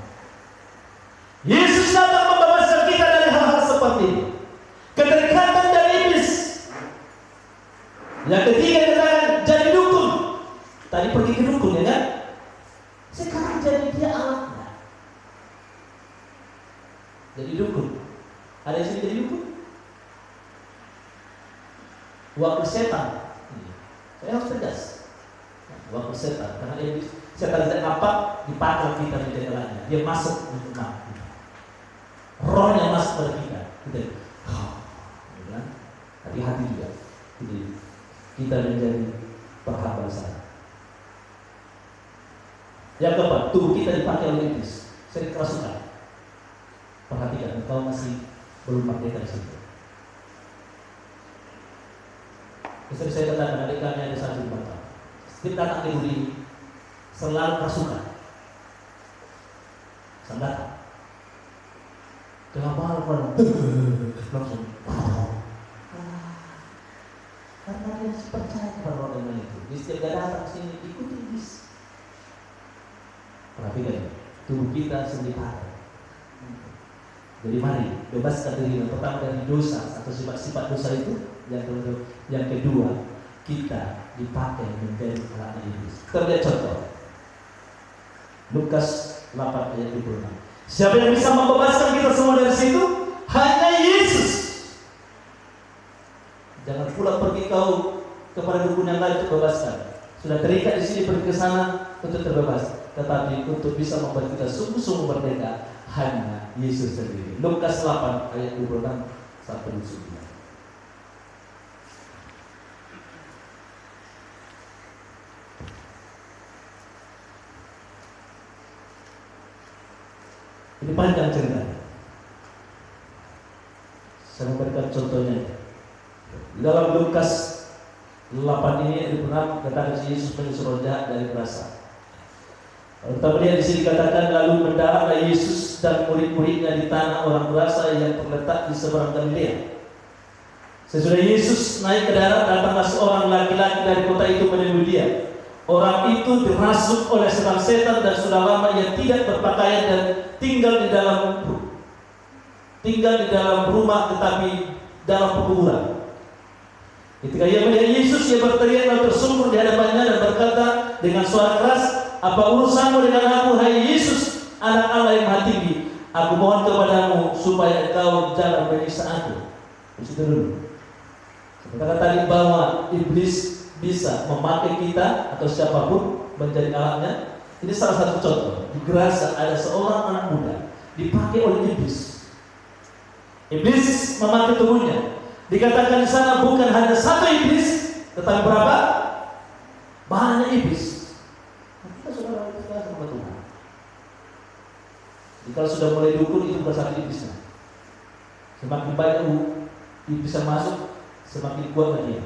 [SPEAKER 1] Yesus datang membebaskan kita dari hal-hal seperti ini. Keterikatan dari iblis. Yang ketiga katakan jadi dukun. Tadi pergi ke dukun ya kan? Sekarang jadi dia alatnya. Jadi dukun. Ada yang sini jadi dukun? Wakil setan. Saya harus tegas. Wakil setan. Karena iblis setan apa dipakai kita di jalannya. Dia masuk untuk kita. Rohnya masuk pada kita. Hati-hati juga. Jadi kita menjadi perhamba sana. Yang keempat, tubuh kita dipakai oleh iblis. Sering kerasukan. Perhatikan, kalau masih belum pakai dari situ. Istri saya katakan, adik kami ada satu bapak. Setiap datang di budi selalu kerasukan. Sangat. Kenapa malam langsung? Karena dia percaya kepada orang itu. Dia setiap datang ke sini ikuti iblis. Perhatikan, tubuh kita sendiri pakai. Jadi mari bebaskan diri pertama dari dosa atau sifat-sifat dosa itu. Yang kedua, kita dipakai menjadi alat iblis. Kita lihat contoh. Lukas 8 ayat 26. Siapa yang bisa membebaskan kita semua dari situ? Hanya Yesus. Jangan pula pergi kau kepada dukun yang lain untuk bebaskan. Sudah terikat di sini pergi ke sana untuk terbebas. Tetapi untuk bisa membuat kita sungguh-sungguh merdeka hanya Yesus sendiri. Lukas 8 ayat 26 sampai 29. Ini panjang ceritanya. Saya memberikan contohnya. Di dalam Lukas 8 ini dikenal katakan Yesus menyuruh roh jahat dari berasa. Kalau kita melihat di sini katakan lalu mendaratlah Yesus dan murid-muridnya di tanah orang berasa yang terletak di seberang Galilea. Sesudah Yesus naik ke darat, datanglah seorang laki-laki dari kota itu menemui dia. Orang itu dirasuk oleh setan-setan dan sudah lama ia tidak berpakaian dan tinggal di dalam rumah tetapi dalam pekuburan. Ketika ia melihat Yesus, ia berteriak dan tersungkur di hadapannya dan berkata dengan suara keras, "Apa urusanmu dengan aku, hai Yesus, Anak Allah yang Maha Tinggi? Aku mohon kepadamu supaya engkau jangan menyiksa aku." Di situ dulu. Kata tadi bahwa iblis bisa memakai kita atau siapapun menjadi alatnya. Ini salah satu contoh. Di Gerasa ada seorang anak muda dipakai oleh iblis. Iblis memakai tubuhnya. Dikatakan di sana bukan hanya satu iblis, tetapi berapa? Banyak iblis. Kita sudah berbicara sama Tuhan. Jadi kalau sudah mulai dukun itu bukan satu iblisnya. Semakin banyak iblis yang masuk, semakin kuat dia.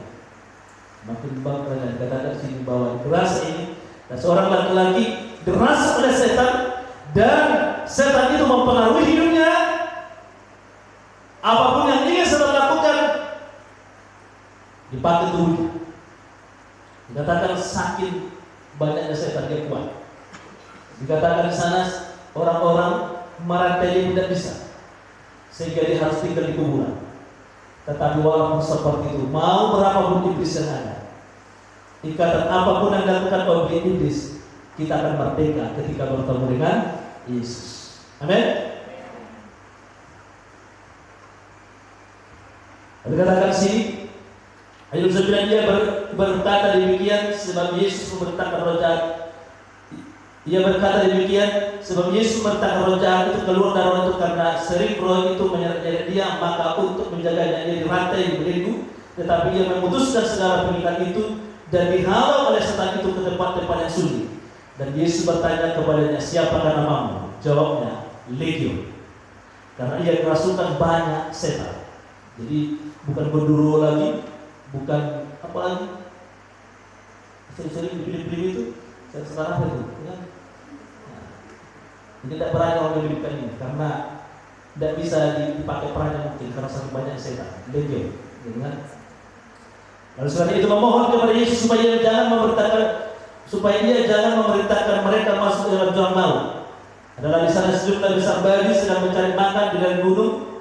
[SPEAKER 1] Makin banyak katakan sini bahwa dirasa ini dan seorang laki-laki dirasa oleh setan dan setan itu mempengaruhi hidupnya. Apapun yang ingin setan lakukan dipakai tubuhnya. Dikatakan saking banyaknya setan dia kuat. Dikatakan di sana orang-orang merantai tidak bisa sehingga dia harus tinggal di kuburan. Tetapi walaupun seperti itu, mau berapapun iblis yang ada, ikatan apapun yang dilakukan oleh iblis, kita akan merdeka ketika bertemu dengan Yesus. Amin. Dikatakan sini, ayat 9 dia berkata demikian sebab Yesus memerintahkan roh jahat. Ia berkata demikian sebab Yesus memerintahkan roh jahat itu keluar dari orang itu karena sering roh itu menyeret dia, maka untuk menjaganya ia dirantai dibelenggu. Tetapi ia memutuskan segala pengikat itu dan dihalau oleh setan itu ke tempat-tempat yang sunyi. Dan Yesus bertanya kepadanya, siapakah namamu? Jawabnya, Legion. Karena ia kerasukan banyak setan. Jadi bukan berduru lagi, bukan apa lagi? Sering dipilih-pilih itu, sekarang apa itu? Ya. Nah, jadi tidak berani orang yang diberikan ini, karena tidak bisa dipakai perannya mungkin karena sangat banyak setan. Legion, dengan. Lalu setelah itu memohon kepada Yesus supaya dia jangan memerintahkan mereka masuk dalam jurang maut. Adalah di sana sejumlah besar babi sedang mencari makan di dalam gunung.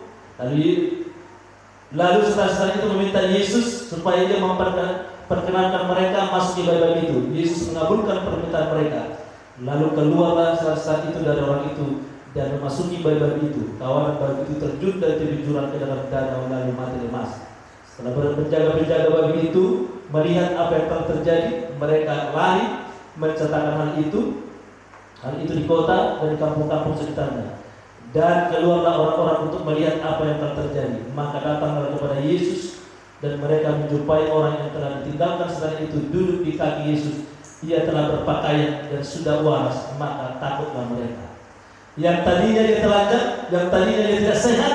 [SPEAKER 1] Lalu setelah itu meminta Yesus supaya dia memperkenankan mereka masuk di babi itu. Yesus mengabulkan permintaan mereka. Lalu keluarlah saat itu dari orang itu dan memasuki babi itu. Kawanan babi itu terjun dari tebing jurang ke dalam danau lalu mati lemas. Setelah penjaga-penjaga babi itu melihat apa yang telah terjadi, mereka lari menceritakan hal itu di kota dan di kampung-kampung sekitarnya. Dan keluarlah orang-orang untuk melihat apa yang telah terjadi. Maka datanglah kepada Yesus dan mereka menjumpai orang yang telah ditinggalkan setelah itu duduk di kaki Yesus. Ia telah berpakaian dan sudah waras, maka takutlah mereka. Yang tadinya dia telanjang, yang tadinya dia tidak sehat,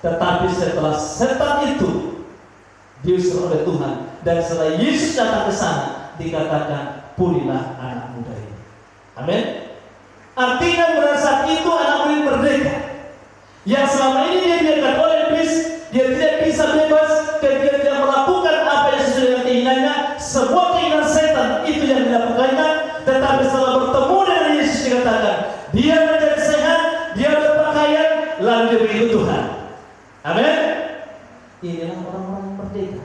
[SPEAKER 1] tetapi setelah setan itu diusir oleh Tuhan dan setelah Yesus datang ke sana, dikatakan pulihlah anak muda ini. Amin. Artinya pada saat itu anak muda merdeka. Yang selama ini dia dibiarkan oleh iblis, dia tidak bisa bebas, ketika dia melakukan apa yang sesuai dengan keinginannya. Semua keinginan setan itu yang dilakukannya. Tetapi setelah bertemu dengan Yesus dikatakan dia menjadi sehat, dia berpakaian, lalu dia begitu Tuhan. Amin. Inilah orang-orang yang merdeka,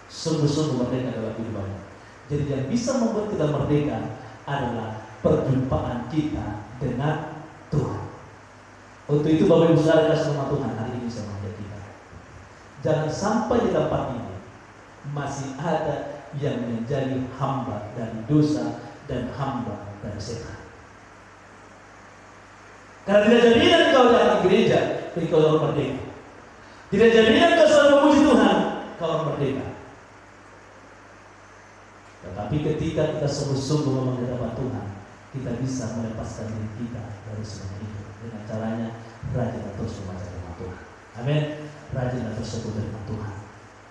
[SPEAKER 1] sungguh-sungguh merdeka dalam kehidupannya. Jadi yang bisa membuat kita merdeka adalah perjumpaan kita dengan Tuhan. Untuk itu Bapak Ibu Saudara kasih nama Tuhan hari ini saya mengajak kita, jangan sampai di tempat ini masih ada yang menjadi hamba dari dosa dan hamba dari setan. Karena tidak jaminan kau datang ke gereja ketika kau orang merdeka. Tidak jaminan kau selalu memuji Tuhan kalau merdeka. Tetapi ketika kita sungguh-sungguh menghadap Tuhan, kita bisa melepaskan diri kita dari semua itu. Dengan caranya rajin terus membaca firman Tuhan. Amin. Rajin terus sebut firman Tuhan.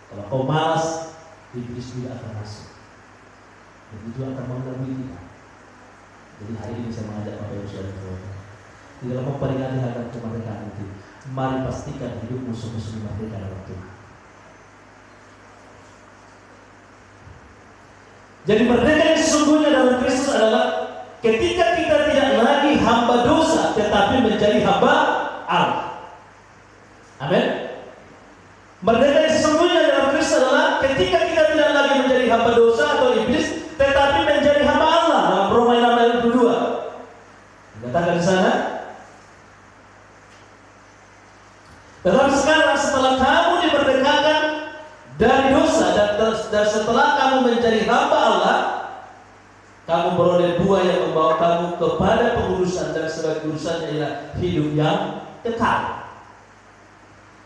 [SPEAKER 1] Kalau kau malas, iblis juga akan masuk. Dan itu akan mengganggu kita. Jadi hari ini saya mengajak Bapak Ibu Saudara di dalam memperingati hari kemerdekaan itu, mari pastikan hidupmu sungguh-sungguh merdeka dalam Tuhan. Jadi merdeka yang sesungguhnya dalam Kristus adalah ketika kita tidak lagi hamba dosa, tetapi menjadi hamba Allah. Amin. Merdeka yang sesungguhnya dalam Kristus adalah ketika kita tidak lagi menjadi hamba dosa atau iblis, tetapi menjadi hamba Allah. Dalam Roma 6 ayat 22 dikatakan di sana. Tetapi sekarang setelah kamu dimerdekakan dari dosa dan setelah kamu menjadi hamba Allah, kamu beroleh buah yang membawa kamu kepada pengudusan, dan sebagai urusannya ialah hidup yang kekal.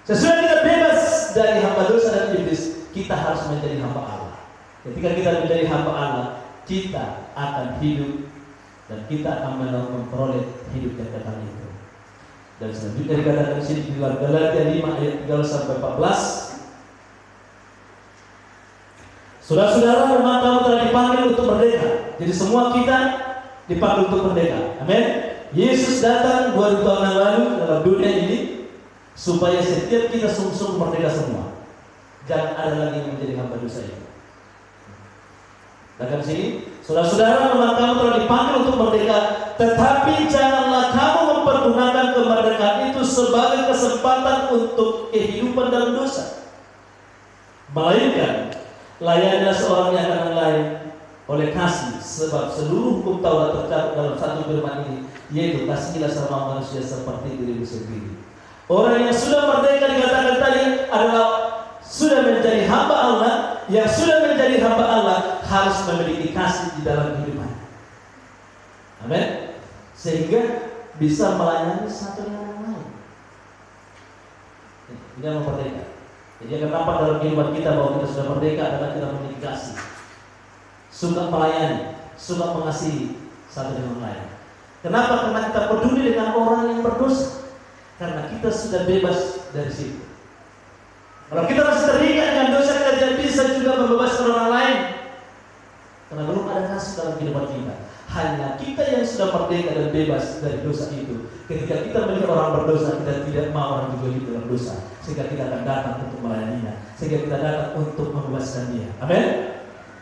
[SPEAKER 1] Sesudah kita bebas dari hamba dosa dan iblis, kita harus menjadi hamba Allah. Ketika kita menjadi hamba Allah, kita akan hidup dan kita akan memperoleh hidup yang kekal itu. Dan selanjutnya dikatakan di sini di dalam Galatia 5 ayat 3 sampai 14. Saudara-saudara, memang kamu telah dipanggil untuk merdeka. Jadi semua kita dipanggil untuk merdeka. Amin. Yesus datang 2000 tahun yang lalu dalam dunia ini supaya setiap kita sungguh-sungguh merdeka semua. Jangan ada lagi yang menjadi hamba dosa itu. Dan di sini, saudara-saudara, memang kamu telah dipanggil untuk merdeka, tetapi janganlah kamu mempergunakan kemerdekaan itu sebagai kesempatan untuk kehidupan dalam dosa. Melainkan layanilah seorang yang akan lain oleh kasih, sebab seluruh hukum Taurat tercakup dalam satu firman ini, yaitu kasihilah sama manusia seperti dirimu sendiri. Orang yang sudah merdeka dikatakan tadi adalah sudah menjadi hamba Allah. Yang sudah menjadi hamba Allah harus memiliki kasih di dalam kehidupan. Amin. Sehingga bisa melayani satu dengan yang lain. Ini yang merdeka. Jadi yang nampak dalam kehidupan kita bahwa kita sudah merdeka adalah kita memiliki kasih, suka melayani, suka mengasihi, satu dengan lain. Kenapa? Karena kita peduli dengan orang yang berdosa. Karena kita sudah bebas dari situ. Kalau kita masih terikat dengan dosa, kita tidak bisa juga membebaskan orang lain. Karena belum ada kasih dalam kehidupan kita. Hanya kita yang sudah merdeka dan bebas dari dosa itu. Ketika kita melihat orang berdosa, kita tidak mau orang juga hidup dalam dosa. Sehingga kita akan datang untuk melayaninya. Sehingga kita datang untuk membebaskan dia. Amin.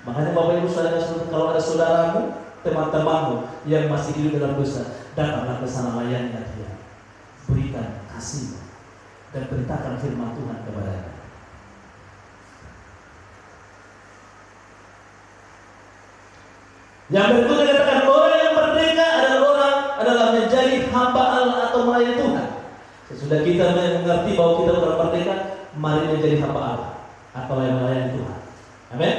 [SPEAKER 1] Makanya Bapak Ibu Saudara, kalau ada saudaramu, teman-temanmu yang masih hidup dalam dosa, datanglah ke sana, layanilah dia. Berikan kasih dan beritakan firman Tuhan kepadanya. Yang berikutnya dikatakan orang yang merdeka adalah menjadi hamba Allah atau melayani Tuhan. Sesudah kita mengerti bahwa kita telah merdeka, mari menjadi hamba Allah atau melayani Tuhan. Amin.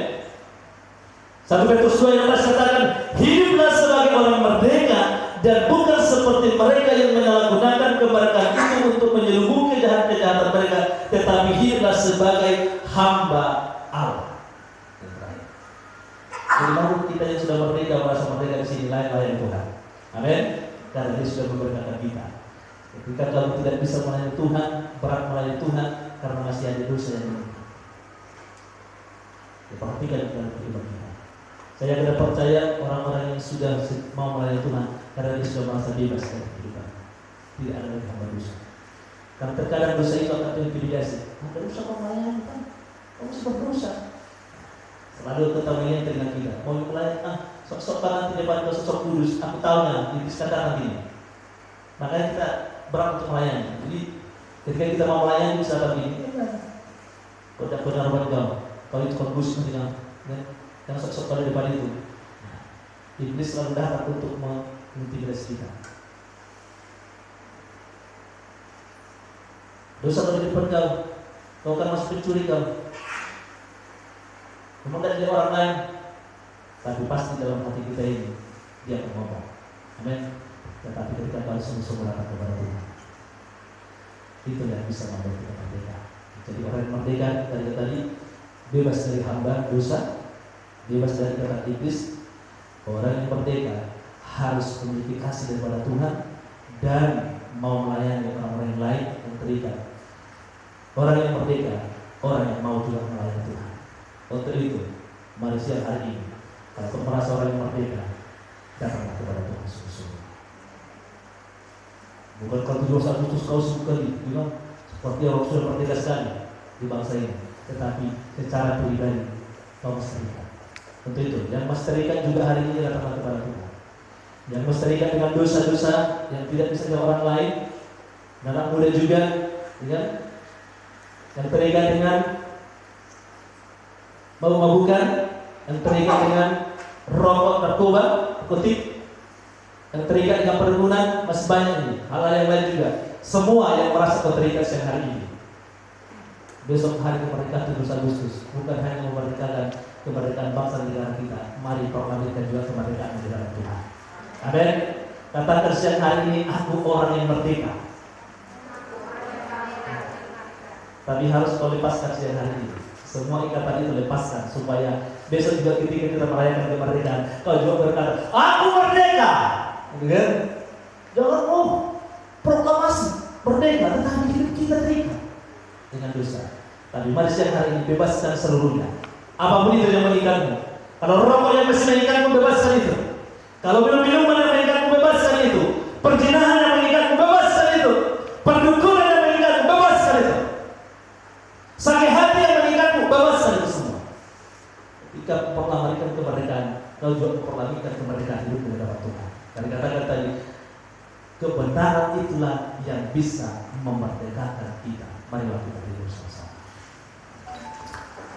[SPEAKER 1] 1 Petrus 2:16 katakan, hiduplah sebagai orang merdeka dan bukan seperti mereka yang menyalahgunakan kemerdekaan itu untuk menyelubungi kejahatan mereka, tetapi hiduplah sebagai hamba Allah. Jadi mau kita yang sudah merdeka merasa merdeka di sini lain Tuhan. Amin. Karena Dia sudah memberkati kita. Ketika kamu tidak bisa melayani Tuhan, berat melayani Tuhan karena masih ada dosa yang menimpa. Perhatikan dalam kehidupan kita. Saya tidak percaya orang-orang yang sudah mau melayani Tuhan karena dia sudah merasa bebas dari kehidupan. Tidak ada lagi hamba dosa. Karena terkadang dosa itu akan terintimidasi. Ada dosa kamu melayani Tuhan, kamu sudah berdosa. Selalu ketahuinya dengan kita. Mau melayani, sok-sok nanti depan sosok kudus. Aku tahunya di sekarang nanti. Makanya kita berat untuk melayani. Jadi ketika kita mau melayani bisa begini. Benar-benar buat kamu. Kalau itu kudus nanti yang sok-sok pada depan itu. Iblis selalu datang untuk mengintimidasi kita. Dosa pada depan kau kan masuk pencuri kau. Memang dari orang lain, tapi pasti dalam hati kita ini dia akan ngomong. Amin. Tetapi ketika kau sungguh-sungguh datang kepada Tuhan, itu yang bisa membuat kita merdeka. Jadi orang yang merdeka dari tadi bebas dari hamba dosa, bebas dari kata iblis. Orang yang merdeka harus memiliki kasih daripada Tuhan dan mau melayani orang-orang yang lain yang terikat. Orang yang merdeka, orang yang mau juga melayani Tuhan. Untuk itu, mari siang hari ini, kalau kau merasa orang yang merdeka, datanglah kepada Tuhan sungguh-sungguh. Bukan kalau 17 Agustus kau sekali, seperti orang sudah merdeka sekali di bangsa ini, tetapi secara pribadi kau mesti terikat. Untuk itu, yang mesti terikat juga hari ini datanglah kepada Tuhan. Yang mesti terikat dengan dosa-dosa yang tidak bisa dilakukan orang lain, anak muda juga, ya? Yang terikat dengan mabuk-mabukan, yang terikat dengan rokok, narkoba, narkotik, yang terikat dengan perkebunan, masih banyak ini. Hal-hal yang lain juga. Semua yang merasa terikat siang hari ini. Besok hari kemerdekaan 17 Agustus bukan hanya memerdekakan kemerdekaan bangsa negara kita, mari proklamirkan juga kemerdekaan negara Tuhan. Amin. Katakan siang hari ini, aku orang yang merdeka. Tapi harus kau lepaskan siang hari ini. Semua ikatan itu lepaskan supaya besok juga ketika kita merayakan kemerdekaan, kau juga berkata, aku merdeka. Gitu kan? Jangan proklamasi merdeka, tetapi hidup kita terikat dengan dosa. Tapi mari siang hari ini bebaskan seluruhnya. Apapun itu yang mengikatmu. Kalau rokok yang masih mengikatmu, bebaskan itu. Kalau minum-minuman yang mengikatmu, bebaskan itu. Perzinahan yang mengikatmu, bebaskan itu. Perdukunan yang mengikatmu, bebaskan itu. Sakit hati yang mengikatmu, bebaskan itu semua. Ketika memproklamasikan kemerdekaan, kau juga memproklamasikan kemerdekaan hidup di hadapan Tuhan. Karena katakan tadi, kebenaran itulah yang bisa memerdekakan kita. Marilah kita hidup sama-sama.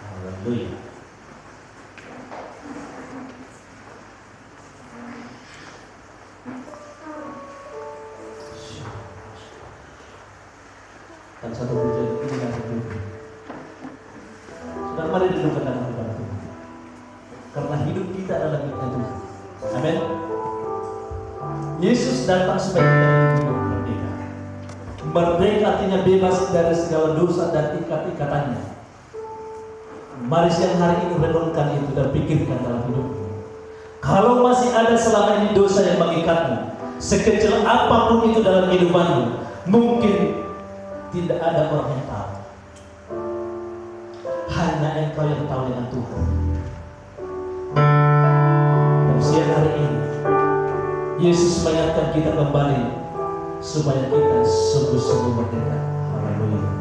[SPEAKER 1] Haleluya. Dan satu pujian ini yang berdua. Sudah mari dudukkan dalam kepada Tuhan. Karena hidup kita adalah milik Tuhan. Amin. Yesus datang supaya kita hidup merdeka. Merdeka artinya bebas dari segala dosa dan ikat-ikatannya. Mari siang hari ini renungkan itu dan pikirkan dalam hidupmu. Kalau masih ada selama ini dosa yang mengikatmu, sekecil apapun itu dalam kehidupanmu, mungkin tidak ada orang yang tahu. Hanya Engkau yang tahu dengan Tuhan. Dan siang hari ini, Yesus mengingatkan kita kembali supaya kita sungguh-sungguh merdeka. Haleluya.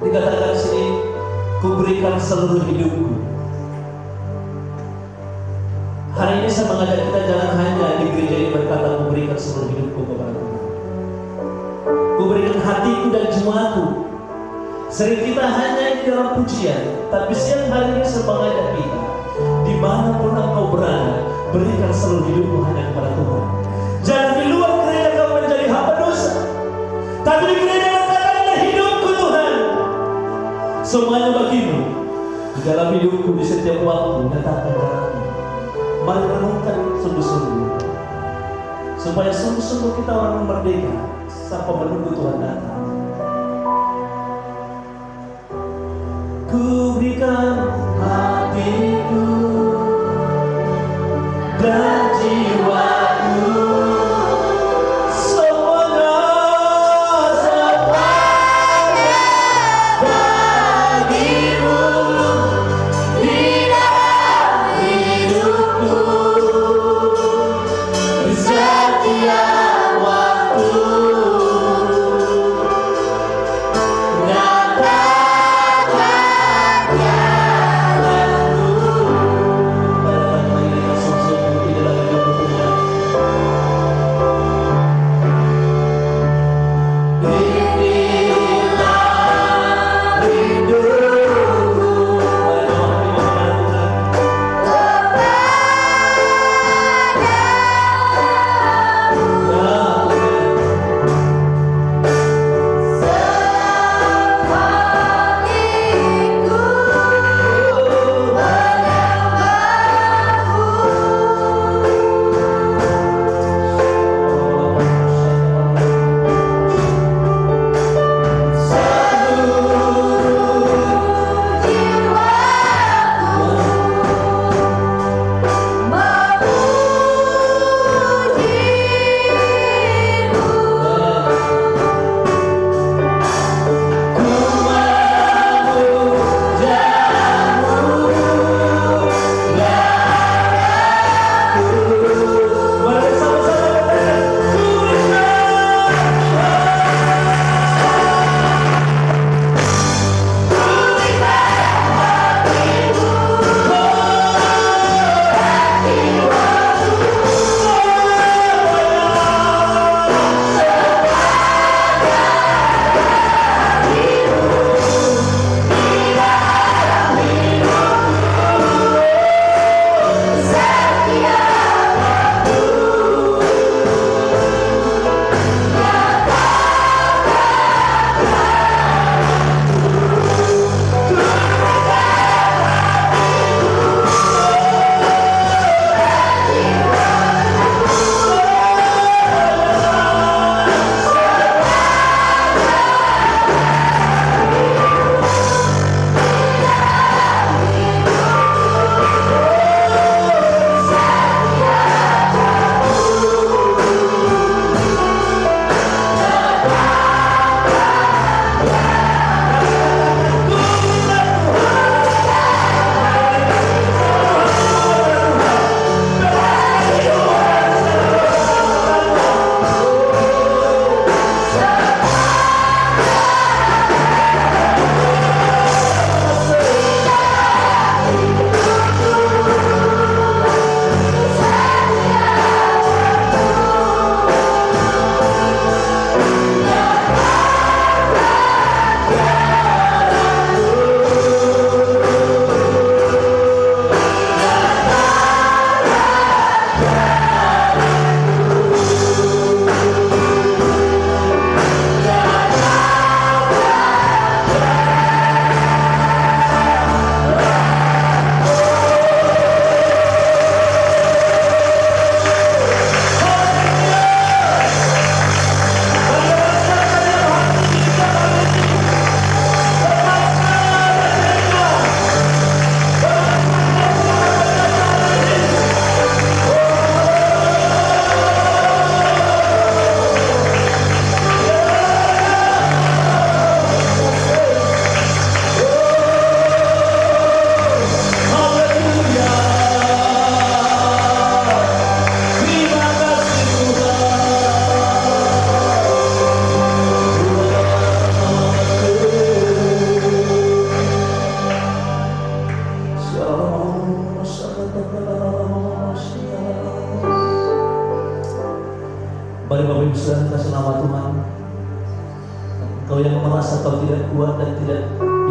[SPEAKER 1] Dikatakan di sini, kuberikan seluruh hidupku. Hari ini saya mengajak kita jangan hanya di gereja ini berkata kuberikan seluruh hidupku kepada Tuhan. Kuberikan hatiku dan jiwaku. Sering kita hanya di dalam pujian, tapi siang hari ini saya mengajak kita, dimanapun engkau berada, berikan seluruh hidupmu hanya kepada Tuhan. Jangan di luar gereja kau menjadi hamba dosa, tapi di gereja katakanlah hidupku Tuhan, semuanya bagimu. Di dalam hidupku di setiap waktu nyatakan jalanmu. Mari renungkan sungguh-sungguh, supaya sungguh-sungguh kita orang merdeka sampai menunggu Tuhan datang. Ku berikan hatiku dan jiwaku, semuanya bagimu. Di dalam hidupku, di setiap waktu, nyatakan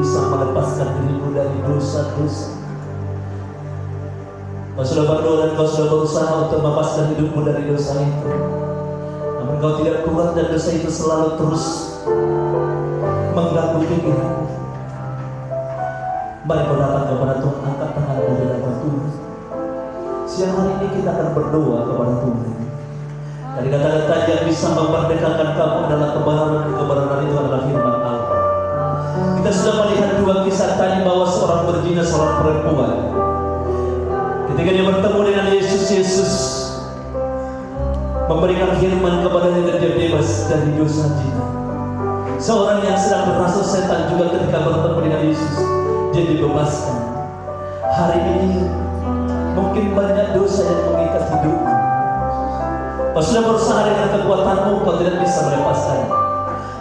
[SPEAKER 1] bisa melepaskan dirimu dari dosa-dosa. Kau sudah berdoa dan kau sudah berusaha untuk melepaskan hidupmu dari dosa itu, namun kau tidak kuat dan dosa itu selalu terus mengganggu pikiranmu. Mari kau datang kepada Tuhan, angkat tanganmu di hadapan Tuhan. Siang hari ini kita akan berdoa kepada Tuhan. Dari kata-kata yang bisa memerdekakan kamu adalah kebenaran, dan kebenaran itu adalah firman Allah. Kita sudah melihat dua kisah tadi bahwa seorang berzina, seorang perempuan, ketika dia bertemu dengan Yesus, Yesus memberikan firman kepadanya dan dia bebas dari dosa zina. Seorang yang sedang berasal setan juga ketika bertemu dengan Yesus, dia dibebaskan. Hari ini mungkin banyak dosa yang mengikat hidupmu. Kau sudah berusaha dengan kekuatanmu, kau tidak bisa melepaskan.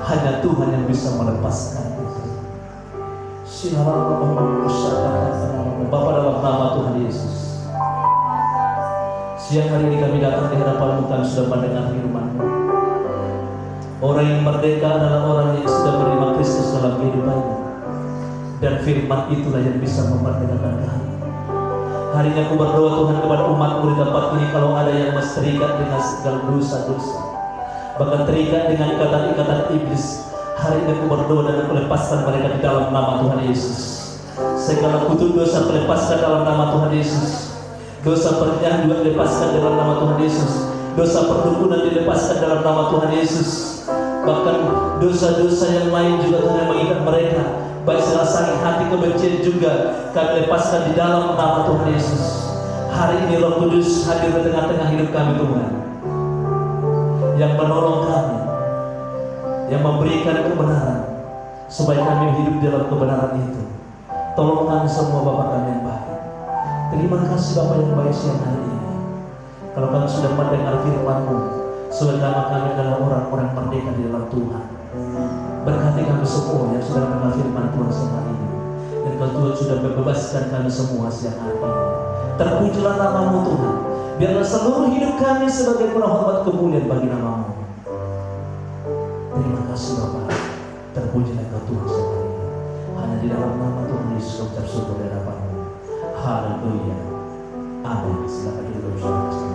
[SPEAKER 1] Hanya Tuhan yang bisa melepaskan. Bapa, dalam nama Tuhan Yesus, siang hari ini kami datang di hadapan-Mu, kami sudah mendengar firman-Mu. Orang yang merdeka adalah orang yang sudah menerima Kristus dalam kehidupannya, dan firman itulah yang bisa memerdekakan kami. Hari ini aku berdoa Tuhan kepada umat-Mu di tempat ini, kalau ada yang masih terikat dengan segala dosa-dosa, bahkan terikat dengan ikatan-ikatan iblis, hari ini aku berdoa dan aku lepaskan mereka di dalam nama Tuhan Yesus. Segala kutuk dosa lepaskan dalam nama Tuhan Yesus. Dosa pernikahan juga dilepaskan dalam nama Tuhan Yesus. Dosa perdukunan dilepaskan dalam nama Tuhan Yesus. Bahkan dosa-dosa yang lain juga Tuhan yang mengikat mereka, baik salah sakit hati, kebencian juga kami lepaskan di dalam nama Tuhan Yesus. Hari ini Roh Kudus hadir di tengah-tengah hidup kami Tuhan, yang menolong kami, yang memberikan kebenaran supaya kami hidup dalam kebenaran itu. Tolong kami semua Bapa kami yang baik. Terima kasih Bapa yang baik siang hari ini. Kalau kami sudah mendengar firman-Mu, selama kami adalah orang-orang merdeka di dalam Tuhan. Berkati kami semua yang sudah mendengar firman Tuhan siang hari ini, dan kalau Tuhan sudah membebaskan kami semua siang hari ini. Terpujilah nama-Mu Tuhan. Biarlah seluruh hidup kami sebagai penghormat kemuliaan bagi nama-Mu. Terima kasih Bapa. Terpujilah Kau Tuhan siang hari ini. Hanya di dalam nama Tuhan Yesus ucap syukur di hadapan-Mu. Haleluya. Amin. Silakan duduk bersama.